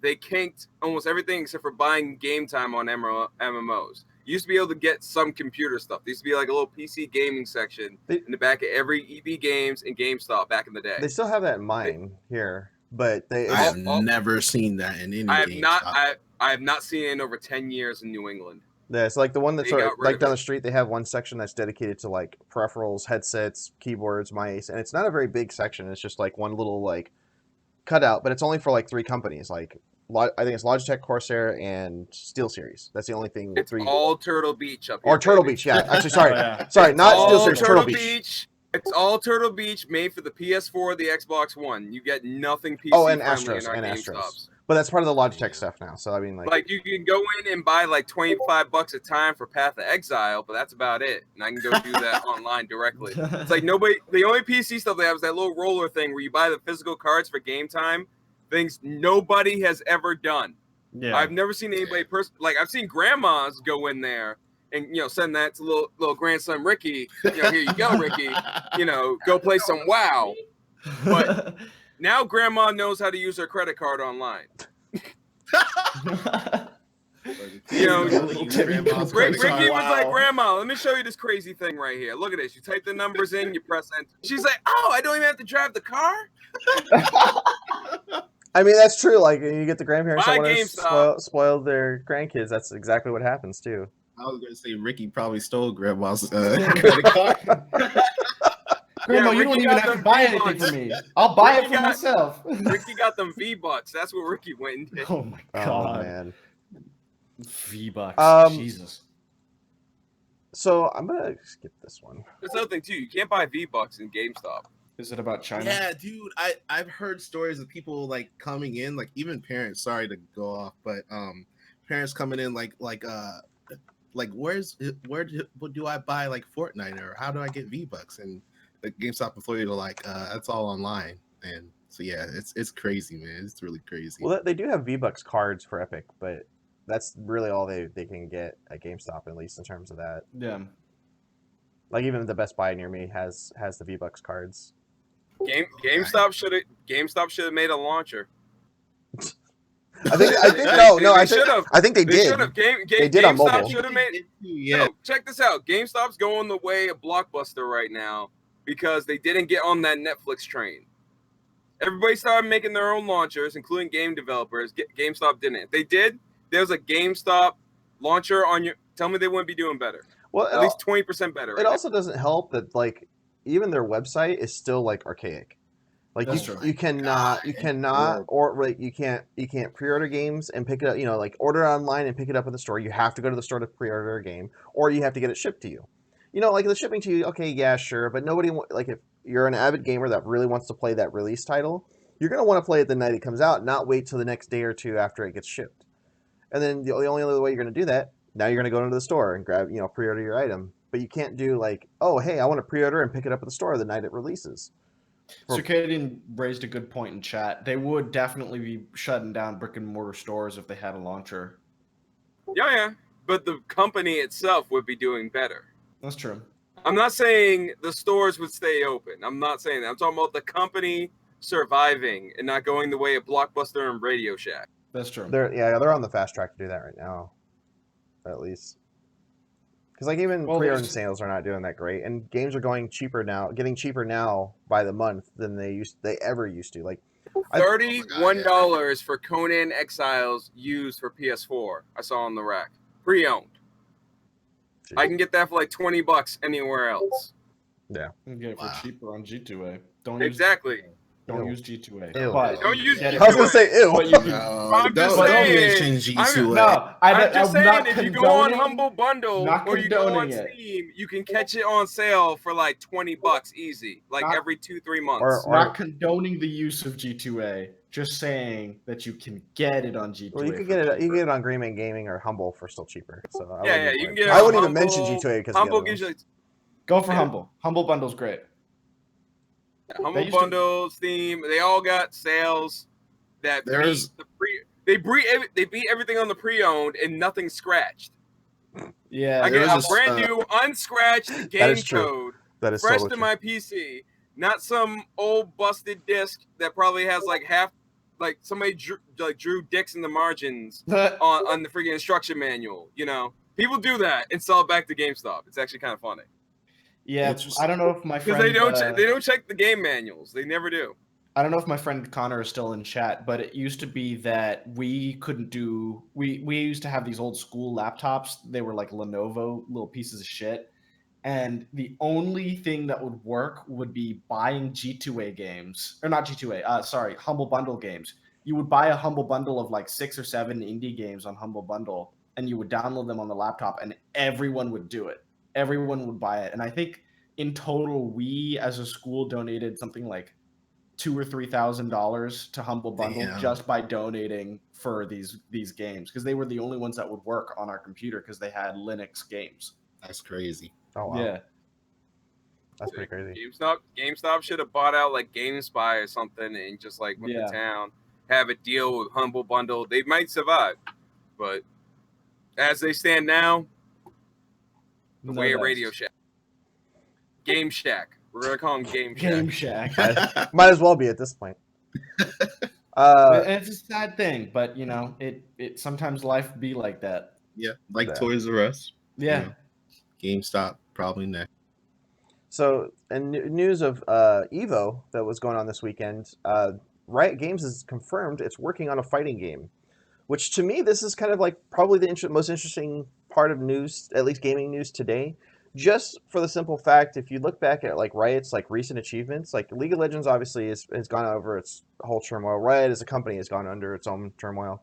they kinked almost everything except for buying game time on MMOs. You used to be able to get some computer stuff. There used to be like a little PC gaming section in the back of every EB Games and GameStop back in the day. They still have that in mine here, but I have never seen that in any GameStop. I have not seen it in over 10 years in New England. Yeah, it's like the one that's like down the street. They have one section that's dedicated to like peripherals, headsets, keyboards, mice, and it's not a very big section. It's just like one little like cutout, but it's only for like 3 companies. Like I think it's Logitech, Corsair, and SteelSeries. That's the only thing. It's 3 all Turtle Beach up here. Or Turtle Beach, yeah. Actually, sorry, not SteelSeries, Turtle Beach. It's all Turtle Beach, made for the PS4, the Xbox One. You get nothing PC and Astros, in our GameStops. But that's part of the Logitech stuff now. So I mean, like you can go in and buy like $25 a time for Path of Exile, but that's about it. And I can go do that online directly. It's like nobody. The only PC stuff they have is that little roller thing where you buy the physical cards for game time. Things nobody has ever done. Yeah, I've never seen anybody like I've seen grandmas go in there and send that to little grandson Ricky. Here you go, Ricky. Go play some WoW. But now grandma knows how to use her credit card online. Ricky was like, Grandma, let me show you this crazy thing right here. Look at this. You type the numbers in, you press enter. She's like, oh, I don't even have to drive the car? I mean, that's true. Like, you get the grandparents that want to spoil their grandkids. That's exactly what happens, too. I was gonna say Ricky probably stole Grandma's credit card. Grandma, Yeah, you don't Ricky even got have to them buy V-Bucks. anything for me. I'll buy Ricky it for myself. Ricky got them V-Bucks. That's what Ricky went and did. Oh my god. Oh man. V-Bucks. Jesus. So I'm gonna skip this one. There's another thing too. You can't buy V-Bucks in GameStop. Is it about China? Yeah, dude. I've heard stories of people like coming in, like even parents. Sorry to go off, but parents coming in like where do I buy like Fortnite, or how do I get V-Bucks? And the GameStop employee are like, that's all online. And so yeah, it's crazy, man. It's really crazy. Well, they do have V-Bucks cards for Epic, but that's really all they can get at GameStop, at least in terms of that. Yeah. Like even the Best Buy near me has the V-Bucks cards. GameStop should have made a launcher. I think I think they did. They did on mobile. Should have made. Yeah. No, check this out. GameStop's going the way of Blockbuster right now because they didn't get on that Netflix train. Everybody started making their own launchers, including game developers. GameStop didn't. If they did, there's a GameStop launcher on your. Tell me they wouldn't be doing better. Well, at least 20% better. It also doesn't help that like even their website is still like archaic. Like you cannot or like you can't pre-order games and pick it up, like order online and pick it up in the store. You have to go to the store to pre-order a game, or you have to get it shipped to you. Like the shipping to you, okay, yeah, sure, but nobody like if you're an avid gamer that really wants to play that release title, you're going to want to play it the night it comes out, not wait till the next day or two after it gets shipped. And then the only other way you're going to do that, now you're going to go into the store and grab, pre-order your item. But you can't do like, oh, hey, I want to pre-order and pick it up at the store the night it releases. Circadian raised a good point in chat. They would definitely be shutting down brick and mortar stores if they had a launcher. Yeah, but the company itself would be doing better. That's true. I'm not saying the stores would stay open. I'm not saying that. I'm talking about the company surviving and not going the way of Blockbuster and Radio Shack. That's true. They're on the fast track to do that right now, at least. Because like even pre-order sales are not doing that great, and games are getting cheaper now by the month than they ever used to. Like $31 for Conan Exiles used for PS4. I saw on the rack, pre-owned. Jeez. I can get that for like $20 anywhere else. Yeah, you can get it for cheaper on G2A. Don't use G2A. Don't use G2A. I was gonna say ew. I'm just saying. I'm just saying if you go on Humble Bundle or you go on Steam, you can catch it on sale for like $20 easy, like every 2-3 months. Not condoning the use of G2A, just saying that you can get it on G2A. Well, you can get it on Green Man Gaming or Humble for still cheaper. So you can get it. I wouldn't even mention G2A because Humble gives you. Go for Humble. Humble Bundle's great. Humble Bundle, Steam, they all got sales that they beat everything on the pre-owned and nothing scratched. Yeah, I get a brand new unscratched game code, fresh to my PC, not some old busted disc that probably has like half, like somebody drew dicks in the margins on the freaking instruction manual. People do that and sell it back to GameStop. It's actually kind of funny. Yeah, I don't know if my friend... Because they don't check the game manuals. They never do. I don't know if my friend Connor is still in chat, but it used to be that we couldn't do... We used to have these old school laptops. They were like Lenovo, little pieces of shit. And the only thing that would work would be buying G2A games. Or not G2A, Humble Bundle games. You would buy a Humble Bundle of like 6 or 7 indie games on Humble Bundle, and you would download them on the laptop, and everyone would do it. Everyone would buy it. And I think in total, we as a school donated something like $2,000 or $3,000 to Humble Bundle just by donating for these games, because they were the only ones that would work on our computer because they had Linux games. That's crazy. Oh wow. Yeah. That's pretty crazy. GameStop should have bought out like GameSpy or something and just like went to town, have a deal with Humble Bundle. They might survive, but as they stand now, the way of Radio Shack. Game Shack. We're going to call him Game Shack. Game Shack. Might as well be at this point. It's a sad thing, but it sometimes life be like that. Yeah, like Toys R Us. Yeah. GameStop probably next. So, and news of Evo that was going on this weekend, Riot Games has confirmed it's working on a fighting game, which to me, this is kind of like probably the most interesting part of news, at least gaming news today, just for the simple fact, if you look back at like Riot's like recent achievements, like League of Legends obviously has gone over its whole turmoil. Riot as a company has gone under its own turmoil.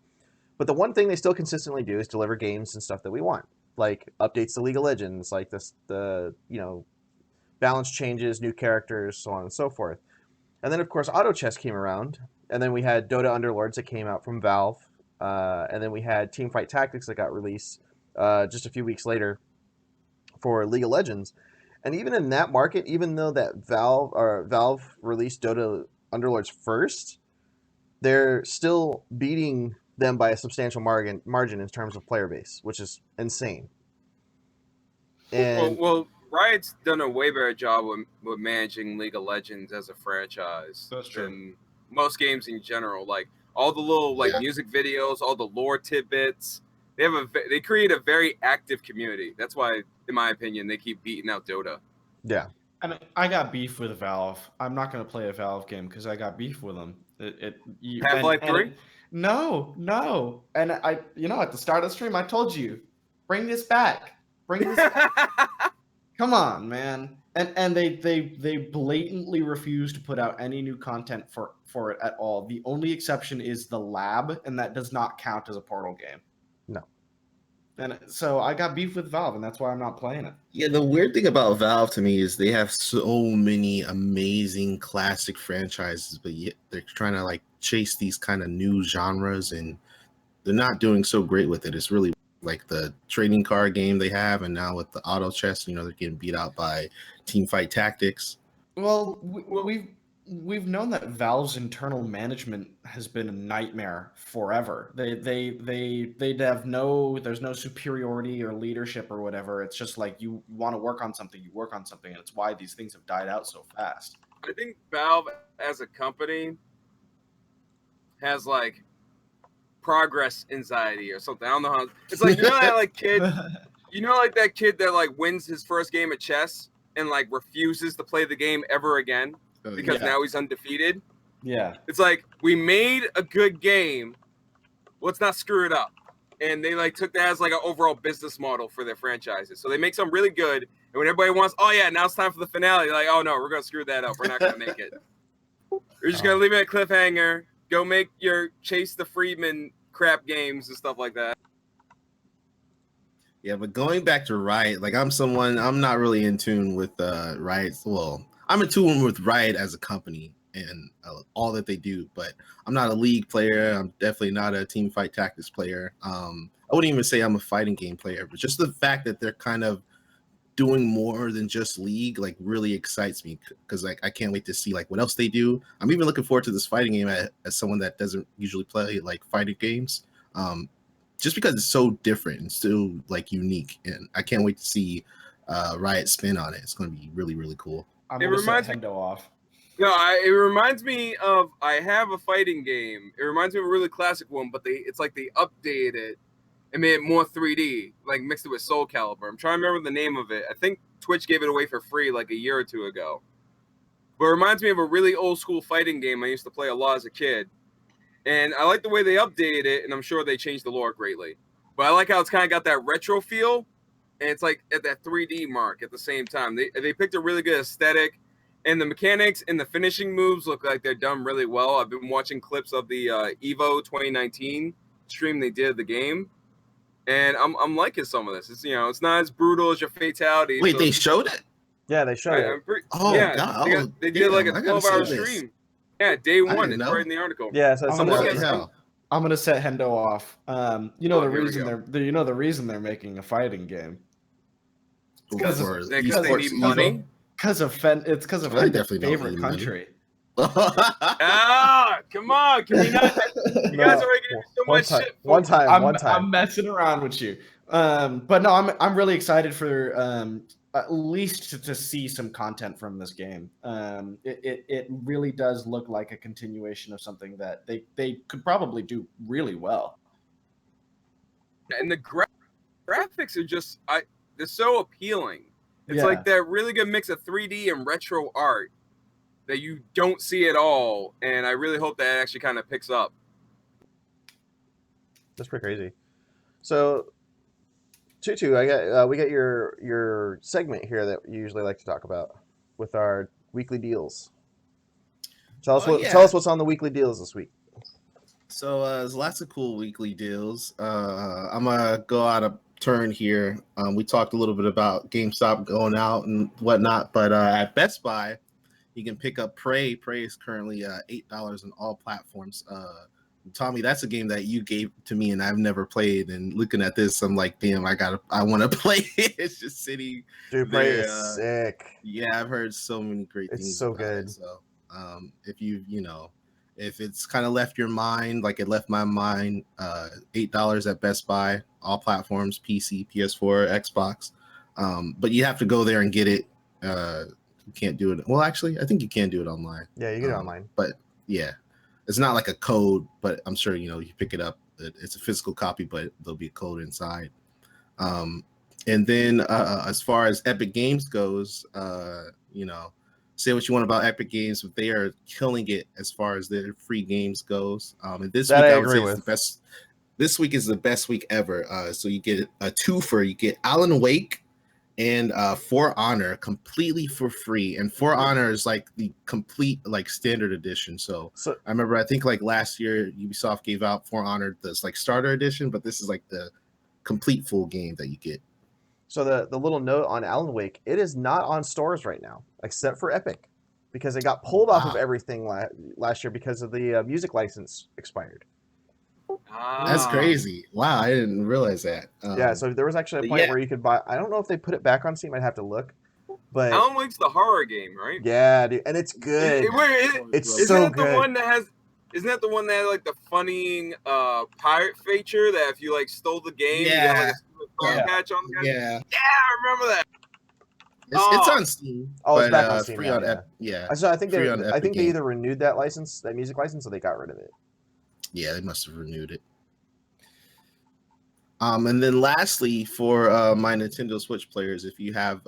But the one thing they still consistently do is deliver games and stuff that we want, like updates to League of Legends, like the balance changes, new characters, so on and so forth. And then of course Auto Chess came around, and then we had Dota Underlords that came out from Valve, and then we had Teamfight Tactics that got released just a few weeks later for League of Legends. And even in that market, even though that Valve released Dota Underlords first, they're still beating them by a substantial margin in terms of player base, which is insane. And well, Riot's done a way better job with managing League of Legends as a franchise than most games in general. Like all the little music videos, all the lore tidbits. They create a very active community. That's why, in my opinion, they keep beating out Dota. Yeah. I mean, I got beef with Valve. I'm not going to play a Valve game because I got beef with them. Half-Life 3? No. And at the start of the stream, I told you, bring this back. Bring this back. Come on, man. And they blatantly refuse to put out any new content for it at all. The only exception is the lab, and that does not count as a Portal game. No. And so I got beef with Valve, and that's why I'm not playing it. Yeah, the weird thing about Valve to me is they have so many amazing classic franchises, but yet they're trying to like chase these kind of new genres, and they're not doing so great with it. It's really like the trading card game they have, and now with the auto chess, they're getting beat out by Teamfight Tactics. Well, we've known that Valve's internal management has been a nightmare forever. They'd have there's no superiority or leadership or whatever. It's just like you want to work on something, you work on something, and it's why these things have died out so fast. I think Valve as a company has like progress anxiety or something. I don't know how. It's like that kid, that kid that wins his first game of chess and refuses to play the game ever again because now he's undefeated. Yeah. It's like, we made a good game, let's not screw it up. And they took that as an overall business model for their franchises. So they make something really good, and when everybody wants, oh yeah, now it's time for the finale, they're like, oh no, we're gonna screw that up. We're not gonna make it. We're just gonna leave it at cliffhanger. Go make your Chase the Freedman crap games and stuff like that. Yeah, but going back to Riot, I'm not really in tune with Riot. Well, I'm in tune with Riot as a company and all that they do, but I'm not a League player. I'm definitely not a Teamfight Tactics player. I wouldn't even say I'm a fighting game player, but just the fact that they're kind of doing more than just League really excites me, because I can't wait to see what else they do. I'm even looking forward to this fighting game as someone that doesn't usually play fighting games, just because it's so different and still unique, and I can't wait to see Riot spin on it. It's going to be really, really cool. It reminds me off. No, it reminds me of, I have a fighting game. It reminds me of a really classic one, but it's like they updated it and made it more 3D, mixed it with Soul Calibur. I'm trying to remember the name of it. I think Twitch gave it away for free a year or two ago. But it reminds me of a really old school fighting game I used to play a lot as a kid. And I like the way they updated it, and I'm sure they changed the lore greatly. But I like how it's kind of got that retro feel, and it's at that 3D mark at the same time. They picked a really good aesthetic, and the mechanics and the finishing moves look like they're done really well. I've been watching clips of the EVO 2019 stream they did of the game, and I'm liking some of this. It's it's not as brutal as your Fatality. Wait, they showed it? Yeah, they showed it. God! They did a 12-hour stream. Yeah, day one. It's right in the article. Yeah, so I'm gonna set Hendo off. The reason they're making a fighting game. Because they need money. It's because of Hendo's favorite country. Come on! Can we not? You guys are making so much shit. One time. I'm messing around with you. But no, I'm really excited for at least to see some content from this game. It really does look like a continuation of something that they could probably do really well. And the graphics are just they're so appealing. It's like that really good mix of 3D and retro art that you don't see at all, and I really hope that actually kind of picks up. That's pretty crazy. So Tutu, we got your segment here that you usually like to talk about with our weekly deals. Tell us what's on the weekly deals this week. So there's lots of cool weekly deals. I'm gonna go out of turn here. We talked a little bit about GameStop going out and whatnot, but at Best Buy, you can pick up Prey. Prey is currently $8 on all platforms. Tommy, that's a game that you gave to me and I've never played. And looking at this, I'm like, damn, I want to play it. It's just sitting. Dude, Prey is sick. Yeah, I've heard so many great things. It's so good. So if it's kind of left your mind, like it left my mind, $8 at Best Buy, all platforms, PC, PS4, Xbox. But you have to go there and get it. You can't do it. Well, actually, I think you can do it online. Yeah, you get it online. But yeah, it's not like a code, but I'm sure, you pick it up. It's a physical copy, but there'll be a code inside. And then as far as Epic Games goes, say what you want about Epic Games, but they are killing it as far as their free games goes. And this week I would say is the best. This week is the best week ever. So you get a twofer. You get Alan Wake and For Honor completely for free. And For Honor is like the complete standard edition. So I remember, I think last year Ubisoft gave out For Honor this starter edition, but this is the complete full game that you get. So the little note on Alan Wake, it is not on stores right now, except for Epic, because it got pulled off of everything last year because of the music license expired. That's crazy. Wow, I didn't realize that. Yeah, so there was actually a point where you could buy. I don't know if they put it back on Steam. I'd have to look. But Alan Wake's the horror game, right? Yeah, dude, and it's good. It's so good. Isn't that the one that had the funny pirate feature that if you stole the game, you got a patch on the guy? Yeah, I remember that. It's on Steam. Oh, it's back on Steam. Free now, on yeah. So I think they either renewed that license, that music license, or they got rid of it. Yeah, they must have renewed it. And then lastly, for my Nintendo Switch players, if you have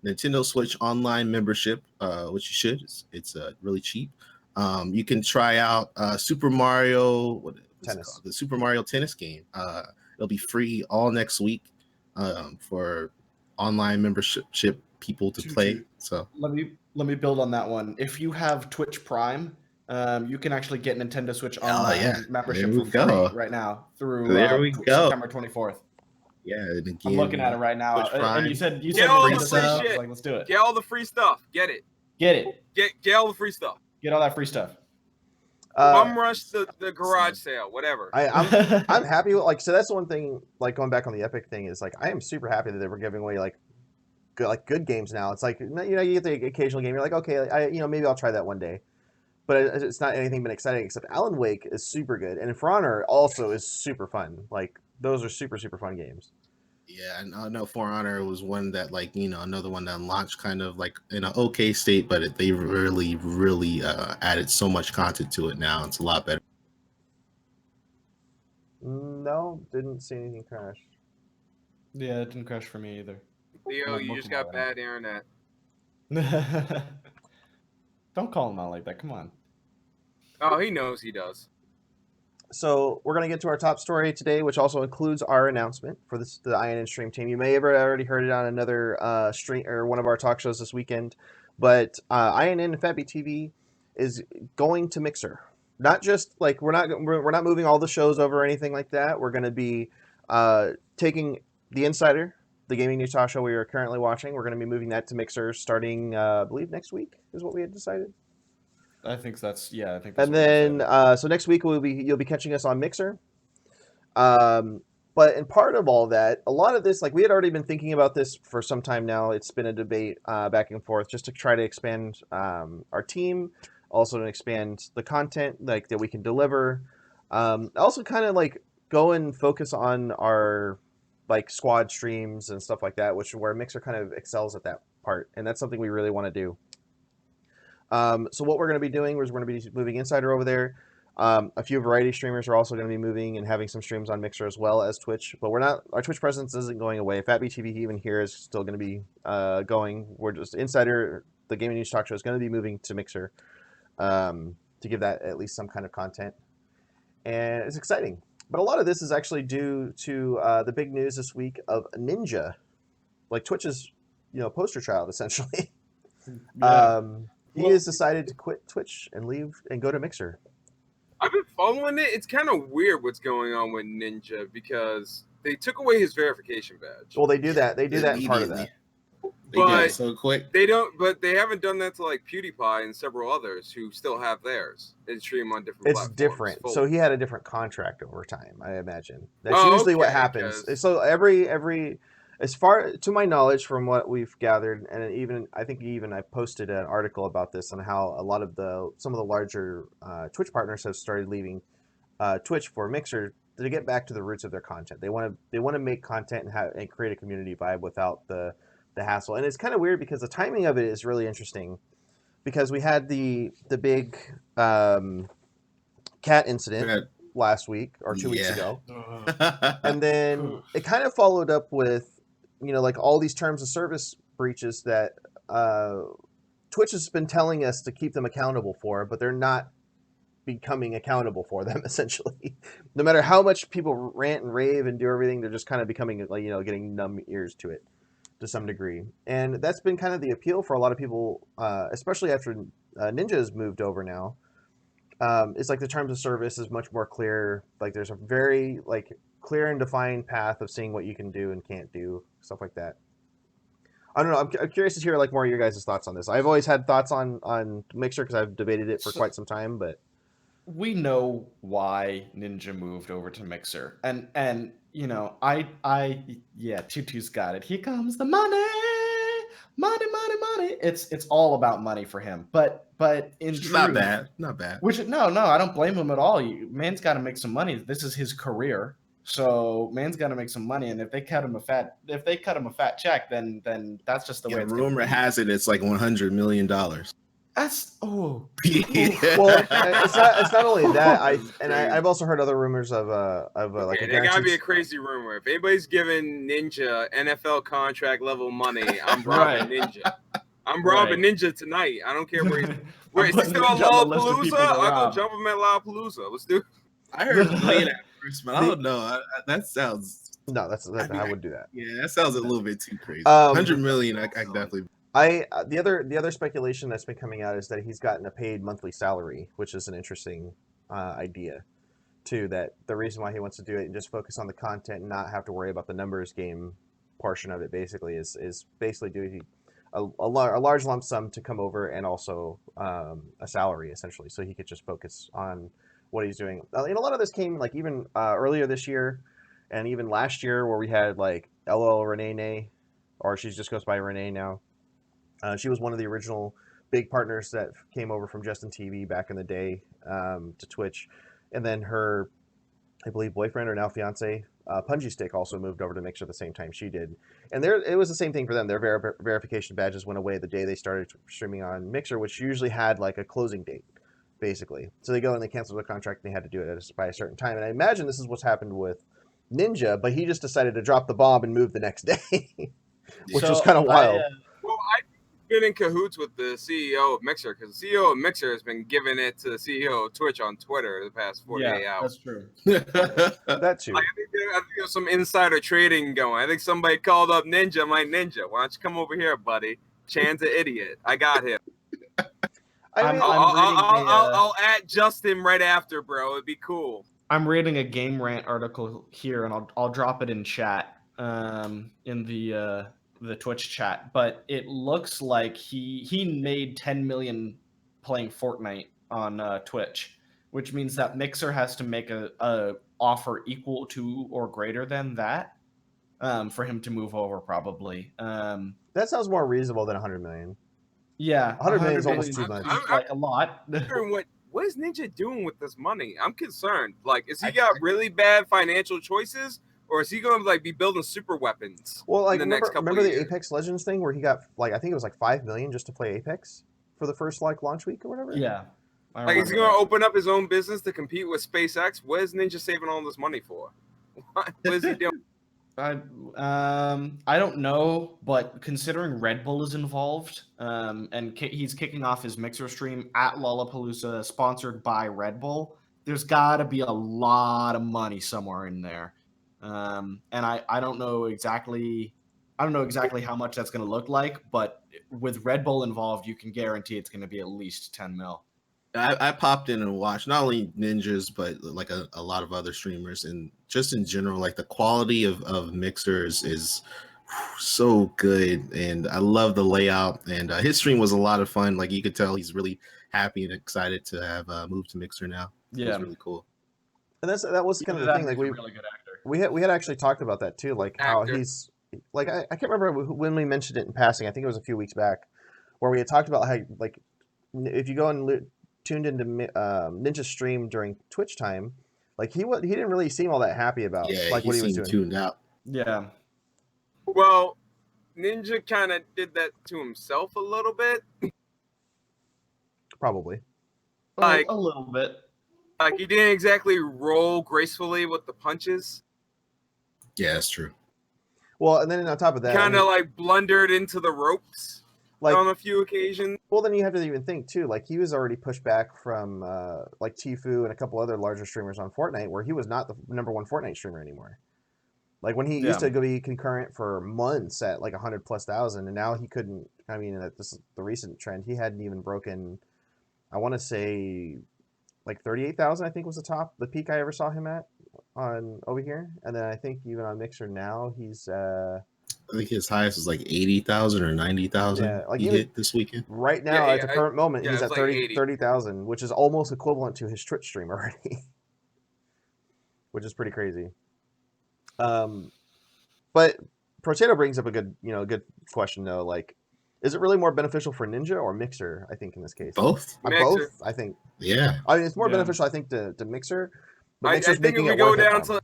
Nintendo Switch online membership, which you should, it's really cheap. You can try out Super Mario Tennis, the Super Mario Tennis game. It'll be free all next week for online membership people to play. So let me build on that one. If you have Twitch Prime, you can actually get Nintendo Switch online membership for free right now through September 24th. Yeah, I'm looking at it right now. And you said all the free shit. Let's do it. Get all the free stuff. Get it. Get all the free stuff. Get all that free stuff. Bum rush the garage sale, whatever. I'm happy with so that's the one thing. Going back on the Epic thing is I am super happy that they were giving away good games now. It's you get the occasional game. You're like, okay, maybe I'll try that one day. But it's not anything been exciting except Alan Wake is super good, and For Honor also is super fun. Those are super fun games. Yeah, and I know For Honor was one that another one that launched kind of in an okay state, but they really added so much content to it. Now it's a lot better. No, didn't see anything crash. Yeah, it didn't crash for me either. Theo, you just got bad internet. Don't call him out like that. Come on. Oh, he knows he does. So we're going to get to our top story today, which also includes our announcement for the INN stream team. You may have already heard it on another stream or one of our talk shows this weekend, but INN and Fatby TV is going to Mixer. Not just we're not moving all the shows over or anything like that. We're going to be taking the INNsider, the gaming news talk show we are currently watching. We're going to be moving that to Mixer starting, I believe, next week is what we had decided. I think that's. And then so next week you'll be catching us on Mixer. But in part of all that, a lot of this, we had already been thinking about this for some time now. It's been a debate back and forth just to try to expand our team, also to expand the content that we can deliver. Also kind of go and focus on our squad streams and stuff like that, where Mixer kind of excels at that part, and that's something we really want to do. So what we're going to be doing is we're going to be moving INNsider over there. A few variety streamers are also going to be moving and having some streams on Mixer as well as Twitch, but our Twitch presence isn't going away. Fatby TV even here is still going to be going. We're just INNsider, the gaming news talk show, is going to be moving to Mixer to give that at least some kind of content, and it's exciting. But a lot of this is actually due to the big news this week of Ninja, like Twitch's, poster child, essentially. Yeah. He has decided to quit Twitch and leave and go to Mixer. I've been following it. It's kind of weird what's going on with Ninja because they took away his verification badge. Well, they do that. They do that in part of that. They did it so quick. They don't, but they haven't done that to like PewDiePie and several others who still have theirs and stream on different platforms. It's different. So he had a different contract over time, I imagine. That's usually what happens. So every as far to my knowledge, from what we've gathered, and even I posted an article about this on how a lot of some of the larger Twitch partners have started leaving Twitch for Mixer to get back to the roots of their content. They want to make content and create a community vibe without the hassle. And it's kind of weird because the timing of it is really interesting, because we had the big cat incident last week or 2 weeks ago, and then it kind of followed up with like all these terms of service breaches that Twitch has been telling us to keep them accountable for, but they're not becoming accountable for them, essentially. No matter how much people rant and rave and do everything, they're just kind of becoming like, getting numb ears to it to some degree. And that's been kind of the appeal for a lot of people, especially after Ninja has moved over now. It's like the terms of service is much more clear. Like there's a very clear and defined path of seeing what you can do and can't do, stuff like that. I don't know. I'm curious to hear more of your guys' thoughts on this. I've always had thoughts on Mixer because I've debated it for quite some time, but we know why Ninja moved over to Mixer, and Tutu's got it. Here comes the money. It's all about money for him. But in truth, not bad. Which no, I don't blame him at all. Man's got to make some money. This is his career, so man's got to make some money. And if they cut him a fat check, then that's just the way. Rumor has it it's like $100 million. That's Well, it's not only that. I've also heard other rumors of like. There gotta be a crazy rumor. If anybody's giving Ninja NFL contract level money, I'm robbing Ninja. I'm robbing Ninja tonight. I don't care where he's still on Lollapalooza. I'll go jump him at Lollapalooza. Let's do it. I heard $1 million at first, but I don't know. That sounds. No, I wouldn't do that. Yeah, that sounds a little bit too crazy. $100 million, I definitely. The other speculation that's been coming out is that he's gotten a paid monthly salary, which is an interesting idea, too. That the reason why he wants to do it and just focus on the content and not have to worry about the numbers game portion of it, basically, is basically doing a large lump sum to come over and also a salary, essentially, so he could just focus on what he's doing. And a lot of this came even earlier this year and even last year, where we had LL Renee, or she just goes by Renee now. She was one of the original big partners that came over from Justin TV back in the day to Twitch. And then her, I believe, boyfriend or now fiance, Punji Stick, also moved over to Mixer the same time she did. And it was the same thing for them. Their verification badges went away the day they started streaming on Mixer, which usually had a closing date, basically. So they go and they cancel the contract and they had to do it by a certain time. And I imagine this is what's happened with Ninja, but he just decided to drop the bomb and move the next day, which was kind of wild. I've been in cahoots with the CEO of Mixer, because the CEO of Mixer has been giving it to the CEO of Twitch on Twitter the past 48 hours. That's true. That's true. I think there's some insider trading going. I think somebody called up Ninja. I'm like, Ninja, why don't you come over here, buddy? Chan's an idiot. I got him. I'll add Justin right after, bro. It'd be cool. I'm reading a Game Rant article here, and I'll drop it in chat in the Twitch chat, but it looks like he made 10 million playing Fortnite on Twitch, which means that Mixer has to make a offer equal to or greater than that for him to move over, probably. That sounds more reasonable than 100 million. Yeah, 100 million is almost too much. A lot. What is Ninja doing with this money? I'm concerned. Is he got really bad financial choices? Or is he going to be building super weapons? Well, in the next couple of years? The Apex Legends thing where he got I think it was $5 million just to play Apex for the first launch week or whatever? Yeah. Is he going to open up his own business to compete with SpaceX? What is Ninja saving all this money for? What is he doing? I don't know, but considering Red Bull is involved, and he's kicking off his Mixer stream at Lollapalooza, sponsored by Red Bull, there's got to be a lot of money somewhere in there. And I don't know exactly how much that's going to look like, but with Red Bull involved, you can guarantee it's going to be at least 10 mil. I popped in and watched not only Ninjas, but like a lot of other streamers, and just in general, like the quality of mixers is so good, and I love the layout. And his stream was a lot of fun. Like you could tell he's really happy and excited to have moved to Mixer now. Yeah, it was really cool. And that was kind of the thing. Like really good actor. We had actually talked about that too. Like how he's like I can't remember when we mentioned it in passing. I think it was a few weeks back, where we had talked about how like if you go and tuned into Ninja's stream during Twitch time, like he didn't really seem all that happy about like what he was doing. Tuned out. Yeah. Well, Ninja kind of did that to himself a little bit. Probably. Like a little bit. Like he didn't exactly roll gracefully with the punches. Yeah, that's true. Well, and then on top of that, kind of like blundered into the ropes like on a few occasions. Well, then you have to even think too. Like he was already pushed back from like Tfue and a couple other larger streamers on Fortnite, where he was not the #1 Fortnite streamer anymore. Like when he used to go be concurrent for months at like 100,000+, and now he couldn't. I mean, this is the recent trend. He hadn't even broken. I want to say like 38,000. I think was the peak I ever saw him at on over here. And then I think even on Mixer now he's. I think his highest was like 80,000 or 90,000. Yeah, like he hit this weekend. Right now, at the current moment, he's at 30,000, which is almost equivalent to his Twitch stream already, which is pretty crazy. But Protato brings up a good question though. Like, is it really more beneficial for Ninja or Mixer? I think in this case, both. Both. I think. Yeah. I mean, it's more beneficial, I think, to Mixer. But I think if we go down to.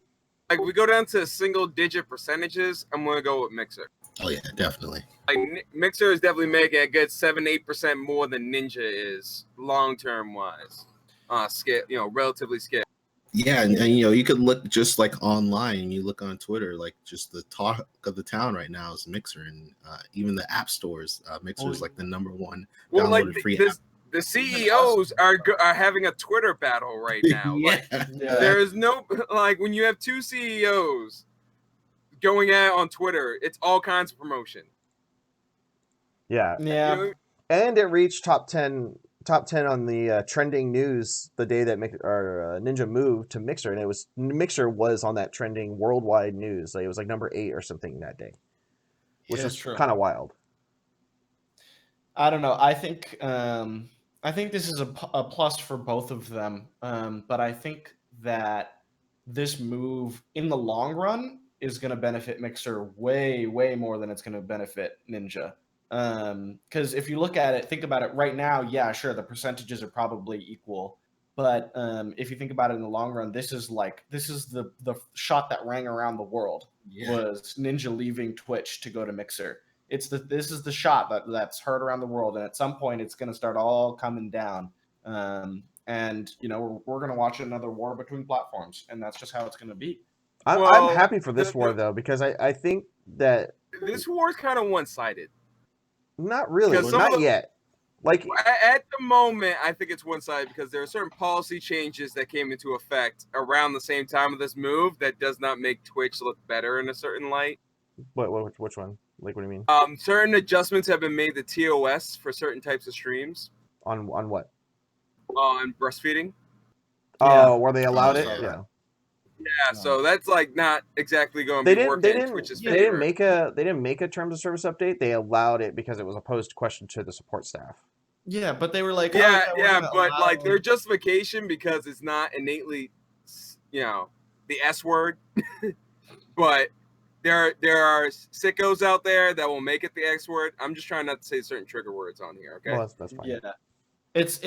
Like, we go down to single-digit percentages, I'm going to go with Mixer. Oh, yeah, definitely. Like, Mixer is definitely making a good 7-8% more than Ninja is, long-term wise. Relatively scale. Yeah, and you could look just like online, you look on Twitter, like just the talk of the town right now is Mixer, and even the app stores, Mixer is like the #1 downloaded free app. The CEOs are having a Twitter battle right now. There is no when you have two CEOs going at it on Twitter, it's all kinds of promotion. Yeah. And it reached top 10 on the trending news the day that Ninja moved to Mixer, and Mixer was on that trending worldwide news. Like it was like #8 or something that day, which is kind of wild. I don't know. I think this is a plus for both of them, but I think that this move in the long run is going to benefit Mixer way, way more than it's going to benefit Ninja. Because if you look at it, think about it right now, yeah, sure, the percentages are probably equal. But if you think about it in the long run, this is the shot that rang around the world was Ninja leaving Twitch to go to Mixer. This is the shot that's heard around the world, and at some point it's going to start all coming down. And we're going to watch another war between platforms, and that's just how it's going to be. I'm happy for this war though, because I think that this war is kind of one-sided. Not really, not yet. Like at the moment, I think it's one-sided because there are certain policy changes that came into effect around the same time of this move that does not make Twitch look better in a certain light. Which one? Like, what do you mean? Certain adjustments have been made to TOS for certain types of streams. On what? On breastfeeding. Oh, where they allowed it? Yeah. Yeah, so that's like not exactly going to be working in Twitch's favor. They didn't make a terms of service update. They allowed it because it was a posed question to the support staff. Yeah, but they were like, but like their justification because it's not innately, the S word, but there are sickos out there that will make it the X word. I'm just trying not to say certain trigger words on here. Okay, well, that's fine. Yeah, it's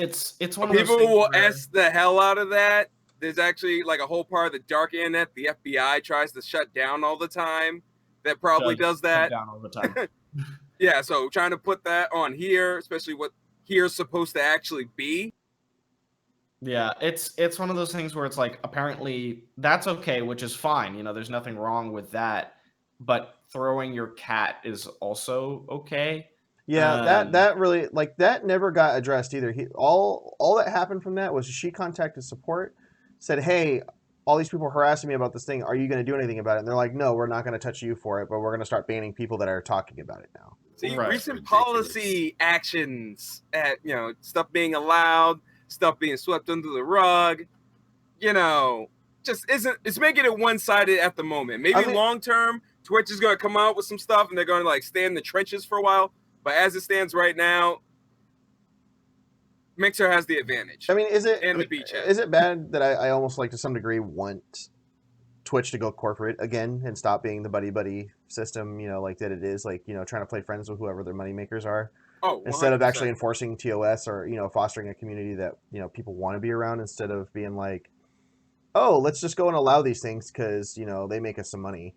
one of those people will S the hell out of that. There's actually like a whole part of the dark internet the FBI tries to shut down all the time. That probably does that. Down all the time. Yeah, so trying to put that on here, especially what here's supposed to actually be. Yeah, it's one of those things where it's like apparently that's okay, which is fine. There's nothing wrong with that. But throwing your cat is also okay. Yeah, that really that never got addressed either. All that happened from that was she contacted support. said, hey, all these people are harassing me about this thing. Are you going to do anything about it? And they're like, no, we're not going to touch you for it, but we're going to start banning people that are talking about it now. See, Right. recent policy actions at, stuff being allowed, stuff being swept under the rug, just it's making it one-sided at the moment. Maybe long term, Twitch is going to come out with some stuff and they're going to like stay in the trenches for a while. But as it stands right now, Mixer has the advantage. I mean, is it bad that I almost like to some degree want Twitch to go corporate again and stop being the buddy system, like that it is, like, trying to play friends with whoever their moneymakers are. Oh, 100%. Instead of actually enforcing TOS or, fostering a community that, people want to be around, instead of being like, oh, let's just go and allow these things because, they make us some money.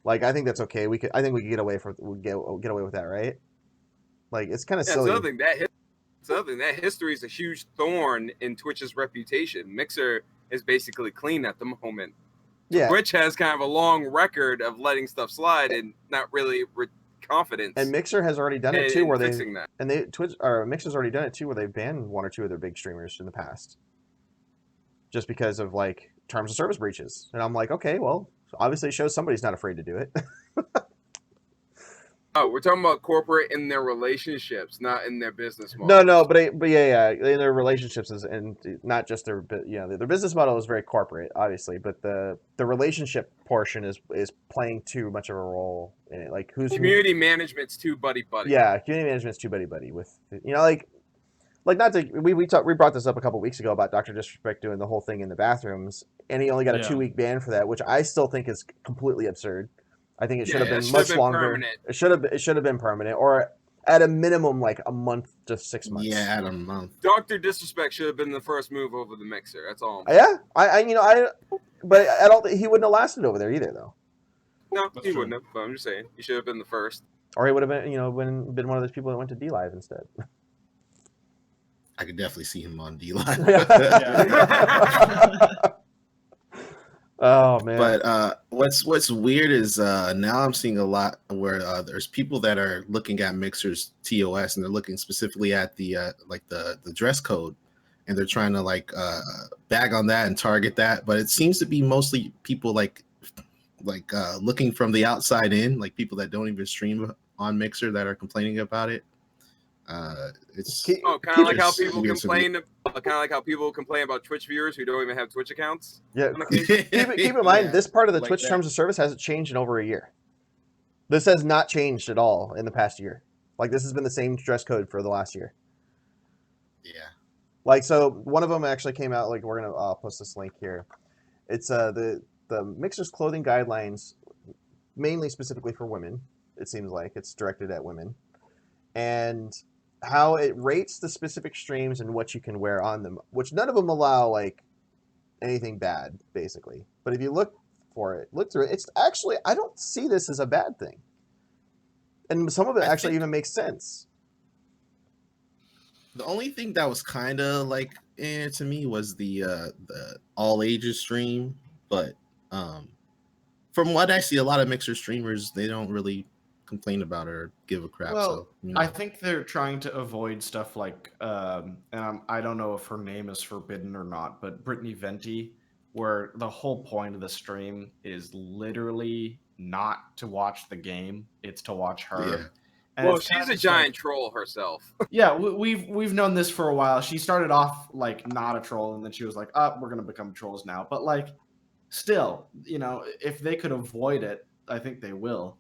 Like, I think that's okay. I think we could get away with that, right? Like, it's kind of silly. That history is a huge thorn in Twitch's reputation. Mixer is basically clean at the moment. Yeah. Twitch has kind of a long record of letting stuff slide and not really confidence. And Mixer has already done it too, Mixer's already done it too, where they've banned one or two of their big streamers in the past, just because of like terms of service breaches. And I'm like, okay, well, obviously it shows somebody's not afraid to do it. Oh, we're talking about corporate in their relationships, not in their business model. No, but yeah, in their relationships and not just their business model is very corporate, obviously, but the relationship portion is playing too much of a role in it. Like community management's too buddy. Yeah, community management's too buddy with like not to we brought this up a couple weeks ago about Dr. Disrespect doing the whole thing in the bathrooms, and he only got a 2-week ban for that, which I still think is completely absurd. I think it should have been much longer. Permanent. It should have been permanent, or at a minimum like a month to 6 months. Yeah, at a month. Dr. Disrespect should have been the first move over the Mixer. That's all. Yeah, but I don't think he wouldn't have lasted over there either, though. No, he wouldn't have. But I'm just saying he should have been the first. Or he would have been, been one of those people that went to DLive instead. I could definitely see him on DLive. Oh man! But what's weird is now I'm seeing a lot where there's people that are looking at Mixer's TOS and they're looking specifically at the the dress code, and they're trying to bag on that and target that. But it seems to be mostly people looking from the outside in, like people that don't even stream on Mixer that are complaining about it. It's kind of like how people complain. Kind of like how people complain about Twitch viewers who don't even have Twitch accounts. Yeah. Keep in mind, this part of the Twitch terms of service hasn't changed in over a year. This has not changed at all in the past year. Like, this has been the same dress code for the last year. Yeah. So one of them actually came out. Like, we're gonna post this link here. It's the Mixer's clothing guidelines, mainly specifically for women. It seems like it's directed at women, and how it rates the specific streams and what you can wear on them, which none of them allow anything bad, basically. But if you look through it, it's actually, I don't see this as a bad thing. And some of it actually even makes sense. The only thing that was kind of to me was the all ages stream, but from what I see, a lot of Mixer streamers, they don't really complain about or give a crap. Well, I think they're trying to avoid stuff like and I don't know if her name is forbidden or not, but Brittany Venti, where the whole point of the stream is literally not to watch the game, it's to watch her. Yeah. And well, she's a giant troll herself. Yeah, we've known this for a while. She started off not a troll, and then she was like, "Oh, we're gonna become trolls now." But still, if they could avoid it, I think they will.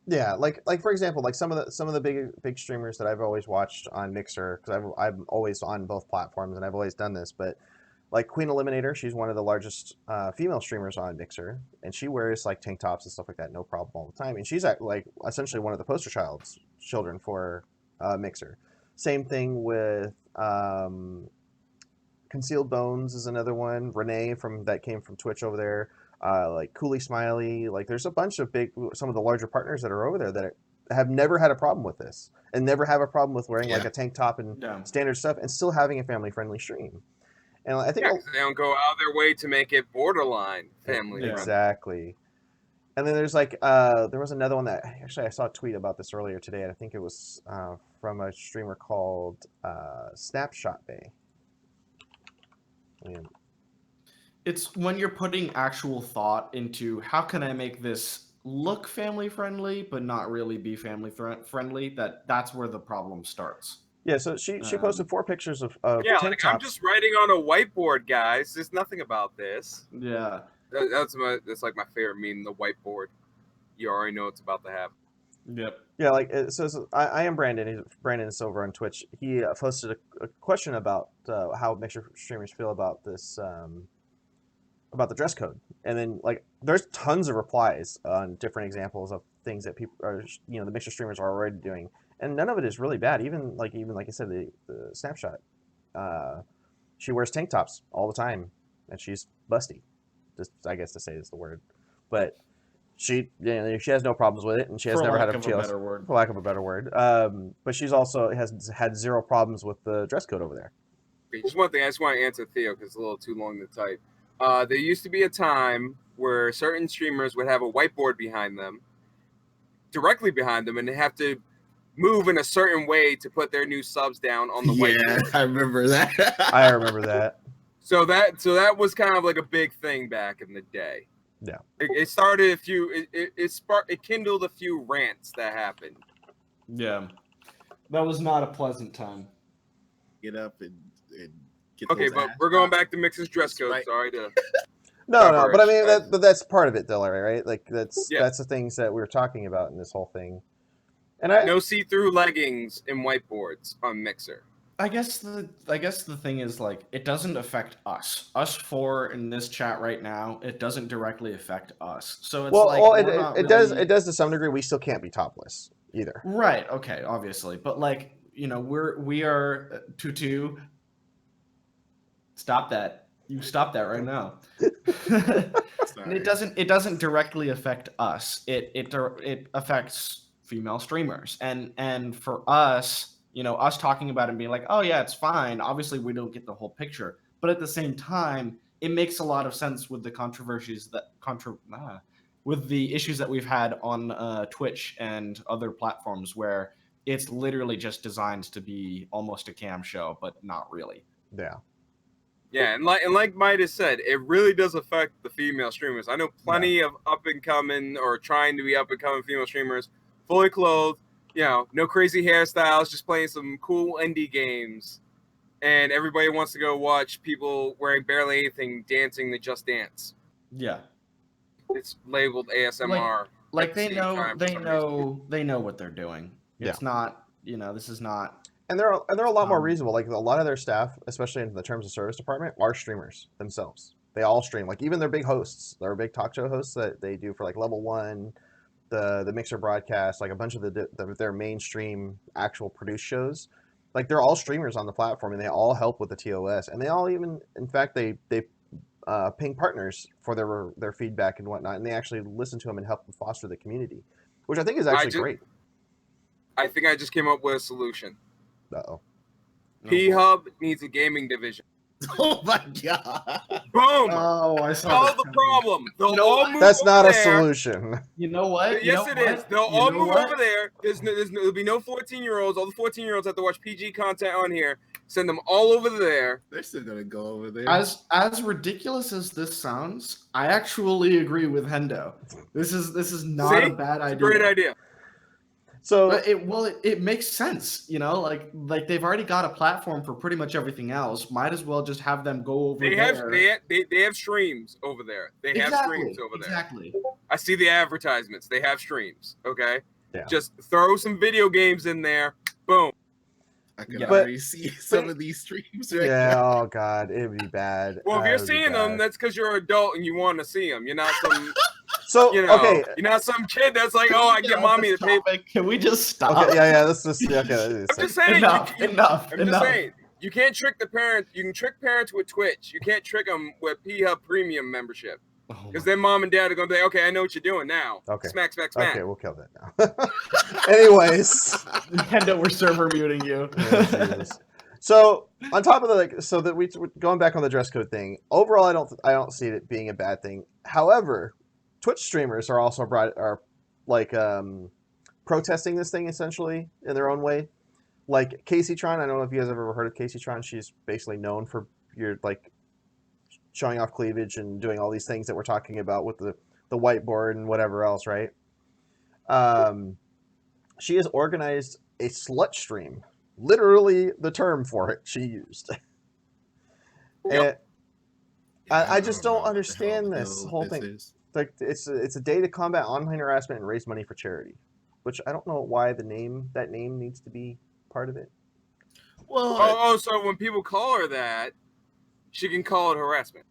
Yeah, like for example, some of the big streamers that I've always watched on Mixer, because I'm always on both platforms and I've always done this, but Queen Eliminator, she's one of the largest female streamers on Mixer, and she wears tank tops and stuff like that, no problem all the time, and she's essentially one of the poster children for Mixer. Same thing with Concealed Bones is another one. Renee that came from Twitch over there. Cooley Smiley, there's a bunch of some of the larger partners that are over there that have never had a problem with this and never have a problem with wearing a tank top and standard stuff and still having a family-friendly stream. And I think they don't go out of their way to make it borderline family. Exactly. And then there's there was another one that actually I saw a tweet about this earlier today, and I think it was from a streamer called Snapshot Bay. It's when you're putting actual thought into how can I make this look family friendly but not really be family friendly, that's where the problem starts. Yeah, so she posted 4 pictures of yeah, tank like tops. I'm just writing on a whiteboard, guys. There's nothing about this. Yeah, that's like my favorite meme, the whiteboard. You already know it's about to happen. Yep. Yeah, like so I am Brandon. Brandon Silver on Twitch. He posted a question about how mixer streamers feel about this about the dress code, and then like there's tons of replies on different examples of things that people are, the mixer streamers are already doing, and none of it is really bad. Even like I said, the snapshot. She wears tank tops all the time, and she's busty. Just I guess to say is the word, but she has no problems with it, and she has never had a better word. For lack of a better word. But she's also has had 0 problems with the dress code over there. Just one thing, I just want to answer Theo because it's a little too long to type. There used to be a time where certain streamers would have a whiteboard directly behind them, and they have to move in a certain way to put their new subs down on the whiteboard. Yeah, I remember that. I remember that. So that was kind of like a big thing back in the day. Yeah. It started a few. It kindled a few rants that happened. Yeah, that was not a pleasant time. Get up and get. Okay, but we're going back to Mix's dress code. Right. Sorry to. No, but I mean that's part of it, though, Larry. Right? Like that's the things that we were talking about in this whole thing. And no see-through leggings and whiteboards on Mixer. I guess the thing is, like, it doesn't affect us. Us 4 in this chat right now, it doesn't directly affect us. So it's it does to some degree. We still can't be topless either. Right. Okay. Obviously, but like we are Tutu. Stop that! You stop that right now. And it doesn't directly affect us. It affects female streamers, and for us, us talking about it and being like, oh yeah, it's fine. Obviously, we don't get the whole picture, but at the same time, it makes a lot of sense with the controversies with the issues that we've had on Twitch and other platforms where it's literally just designed to be almost a cam show, but not really. Yeah. Yeah, and like Midas said, it really does affect the female streamers. I know plenty of up and coming or trying to be up and coming female streamers, fully clothed, no crazy hairstyles, just playing some cool indie games, and everybody wants to go watch people wearing barely anything dancing the Just Dance. Yeah, it's labeled ASMR. Like they know what they're doing. It's not, this is not. And they're a lot more reasonable. Like a lot of their staff, especially in the terms of service department, are streamers themselves. They all stream. Like even their big hosts, their big talk show hosts that they do for like Level 1, the Mixer broadcast, like a bunch of their mainstream actual produced shows. Like they're all streamers on the platform, and they all help with the TOS. And they all even, in fact, they ping partners for their feedback and whatnot, and they actually listen to them and help them foster the community, which I think is actually great. I think I just came up with a solution. Uh-oh. P-Hub needs a gaming division. Oh my god! Boom! Oh, I saw the problem. They'll all move That's not a there. Solution. You know what? Yes, it is. They'll all move over there. There'll be no 14-year-olds. All the 14-year-olds have to watch PG content on here. Send them all over there. They're still gonna go over there. As ridiculous as this sounds, I actually agree with Hendo. This is not a bad idea. It's a great idea. So but it makes sense, like they've already got a platform for pretty much everything else. Might as well just have them go over there. They have streams over there. They have streams over there. Exactly. I see the advertisements. They have streams. Okay. Yeah. Just throw some video games in there. Boom. I can already see some of these streams right now. Oh god, it would be bad. Well, if you're seeing them, that's because you're an adult and you want to see them. You're not some. Okay. You're not some kid that's like, oh, I get mommy to pay. Can we just stop? Okay, yeah. Let's just. Okay. I'm just saying. Enough. I'm just saying. You can't trick the parents. You can trick parents with Twitch. You can't trick them with P-Hub Premium membership. Because then mom and dad are going to be like, okay, I know what you're doing now. Okay. Smack. Okay, we'll kill that now. Anyways. Nintendo, we're server muting you. Oh, so on top of that we going back on the dress code thing. Overall, I don't see it being a bad thing. However, Twitch streamers are also protesting this thing essentially in their own way. Like Casey Tron, I don't know if you guys have ever heard of Casey Tron. She's basically known for showing off cleavage and doing all these things that we're talking about with the whiteboard and whatever else, right? She has organized a slut stream. Literally the term for it she used. And I just don't understand this whole thing. Like it's a day to combat online harassment and raise money for charity, which I don't know why that name needs to be part of it. Well, so when people call her that, she can call it harassment.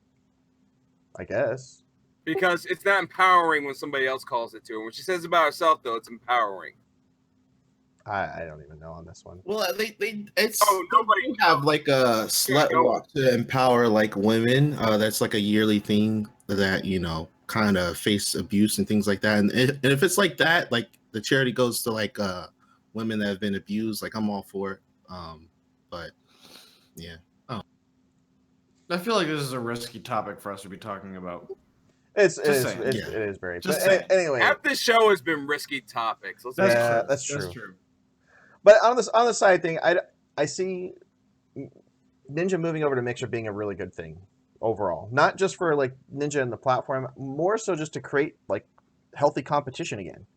I guess. Because it's not empowering when somebody else calls it to her. When she says about herself, though, it's empowering. I don't even know on this one. Well, nobody they have like a slut walk to empower like women. That's like a yearly thing that kind of face abuse and things like that. And if it's like that, like the charity goes to like women that have been abused, like I'm all for it. But yeah, I feel like this is a risky topic for us to be talking about. It is very. But anyway, half this show has been risky topics. That's true. But on the side thing, I see Ninja moving over to Mixer being a really good thing overall. Not just for like Ninja and the platform, more so just to create like healthy competition again.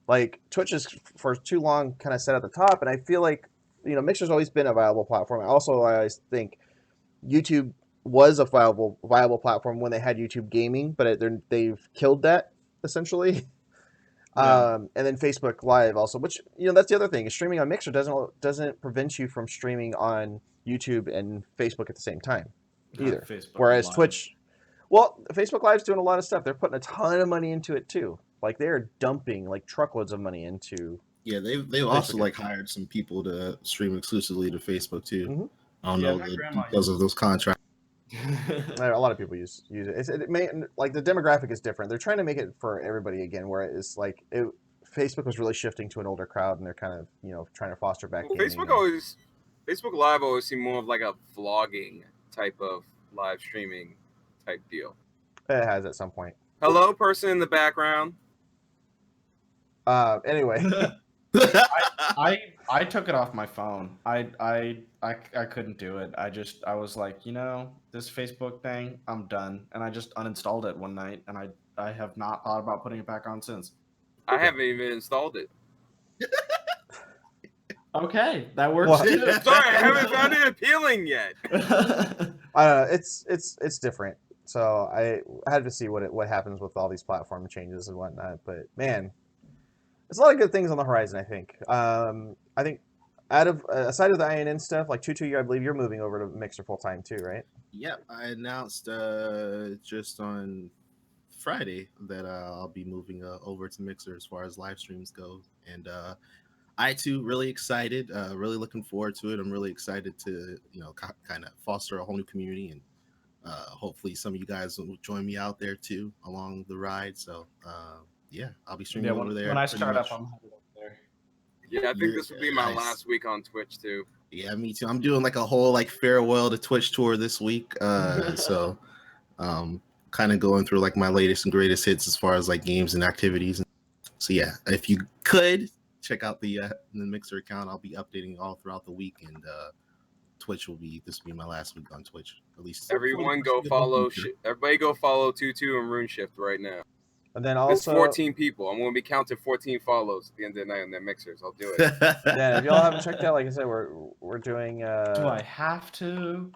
Like Twitch is for too long kind of set at the top, and I feel like Mixer's always been a viable platform. I always think YouTube was a viable platform when they had YouTube Gaming, but they've killed that essentially. Yeah. And then Facebook Live also, which that's the other thing. Streaming on Mixer doesn't prevent you from streaming on YouTube and Facebook at the same time either. Whereas Live. Twitch, Facebook Live's doing a lot of stuff. They're putting a ton of money into it too. Like they're dumping like truckloads of money into. Yeah, they've also like hired some people to stream exclusively to Facebook too. Mm-hmm. I don't know the details of those contracts. A lot of people use it. It may, like the demographic is different. They're trying to make it for everybody again, where it's like Facebook was really shifting to an older crowd, and they're kind of trying to foster back. Well, Facebook Live always seemed more of like a vlogging type of live streaming type deal. It has at some point. Hello, person in the background. Anyway. I took it off my phone. I couldn't do it. I was like, this Facebook thing, I'm done. And I just uninstalled it one night, and I have not thought about putting it back on since. I haven't even installed it. Okay, that works too. Sorry, I haven't found it appealing yet. It's different. So I had to see what happens with all these platform changes and whatnot. But man, there's a lot of good things on the horizon, I think. I think aside of the INN stuff, like Tutu, I believe you're moving over to Mixer full time too, right? Yep, I announced just on Friday that I'll be moving over to Mixer as far as live streams go, and I too really excited, really looking forward to it. I'm really excited to kind of foster a whole new community, and hopefully some of you guys will join me out there too along the ride. So. Yeah, I'll be streaming over there. When I start up, I'm headed up there. Yeah, I think this will be my last week on Twitch too. Yeah, me too. I'm doing like a whole like farewell to Twitch tour this week. So kind of going through like my latest and greatest hits as far as like games and activities. So yeah, if you could check out the Mixer account, I'll be updating all throughout the week, and this will be my last week on Twitch. At least everybody go follow Tutu and RuneShift right now. And then also, it's 14 people. I'm going to be counting 14 follows at the end of the night on their Mixers. I'll do it. Yeah, if y'all haven't checked out, like I said, we're doing. Do I have to?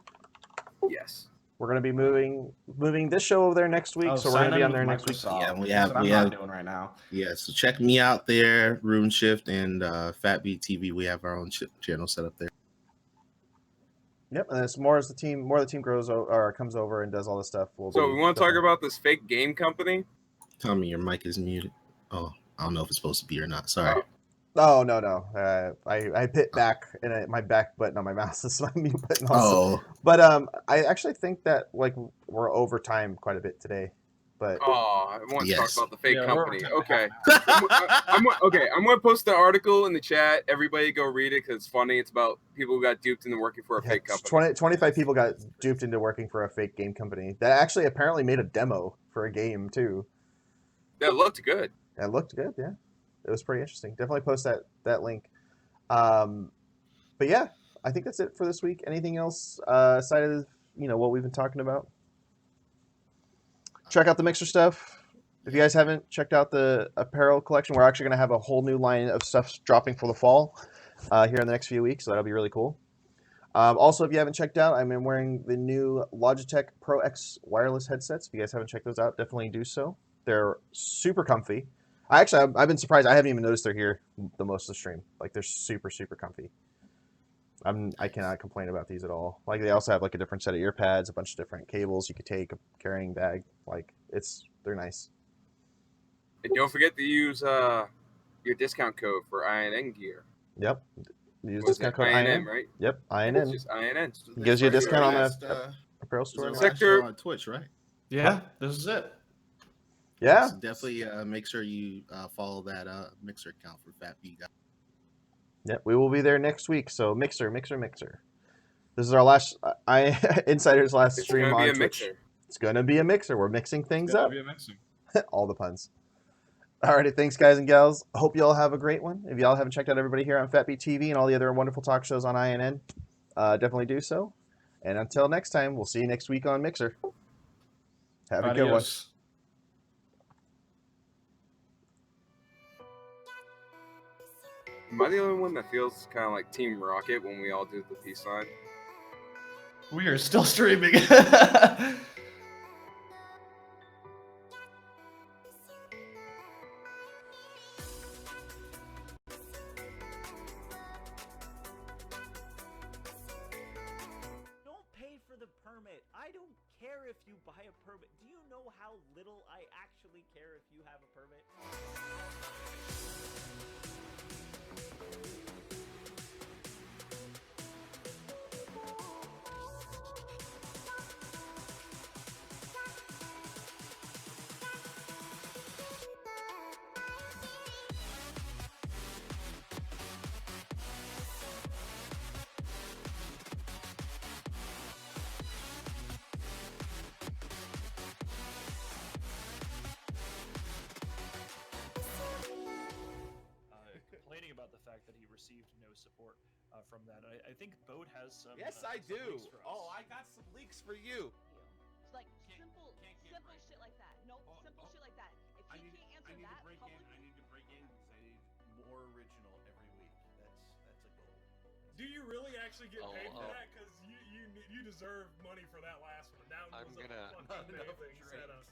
Yes. We're going to be moving this show over there next week, so we're going to be on there next week. Yeah, we I'm not doing right now. Yeah, so check me out there, RuneShift and Fatbeat TV. We have our own channel set up there. Yep, and it's more as the team grows or comes over and does all this stuff. We want to talk about this fake game company. Tommy, your mic is muted. Oh, I don't know if it's supposed to be or not. Sorry. Oh, no. I hit back, and my back button on my mouse is my mute button also. Oh. But I actually think that like we're over time quite a bit today. But I want to talk about the fake company. Okay. I'm going to post the article in the chat. Everybody go read it because it's funny. It's about people who got duped into working for a fake company. 25 people got duped into working for a fake game company that actually apparently made a demo for a game too. That looked good. It looked good, yeah. It was pretty interesting. Definitely post that link. But yeah, I think that's it for this week. Anything else aside of what we've been talking about? check out the Mixer stuff. If you guys haven't checked out the apparel collection, we're actually going to have a whole new line of stuff dropping for the fall here in the next few weeks, so that'll be really cool. Also, if you haven't checked out, I'm wearing the new Logitech Pro X wireless headsets. If you guys haven't checked those out, definitely do so. They're super comfy. I've been surprised. I haven't even noticed they're here the most of the stream. Like, they're super, super comfy. I cannot complain about these at all. Like, they also have like a different set of ear pads, a bunch of different cables you could take, a carrying bag. Like, they're nice. And don't forget to use your discount code for INN gear. Yep. Use discount code INN, right? Yep, INN. It's just INN. It gives you a discount on the apparel store. Sector on Twitch, right? Yeah, this is it. Yeah. So definitely make sure you follow that Mixer account for Fat B guys. Yep, we will be there next week. So Mixer. This is our last Insider's last stream on Twitch. Mixer. It's gonna be a mixer. We're mixing things up. All the puns. Alrighty, thanks guys and gals. Hope you all have a great one. If y'all haven't checked out everybody here on FatBeat TV and all the other wonderful talk shows on INN, definitely do so. And until next time, we'll see you next week on Mixer. Have a good one. Am I the only one that feels kind of like Team Rocket when we all do the peace sign? We are still streaming. I don't care if you buy a permit. Do you know how little I actually care if you have a permit? About the fact that he received no support from that. I think Boat has some. Yes, I do. Oh, I got some leaks for you. Like simple shit like that. No, simple shit like that. If he can't answer that, I need to break in because I need more original every week. That's a goal. Do you really actually get paid for that? Because you deserve money for that last one. That was a fucking amazing setup.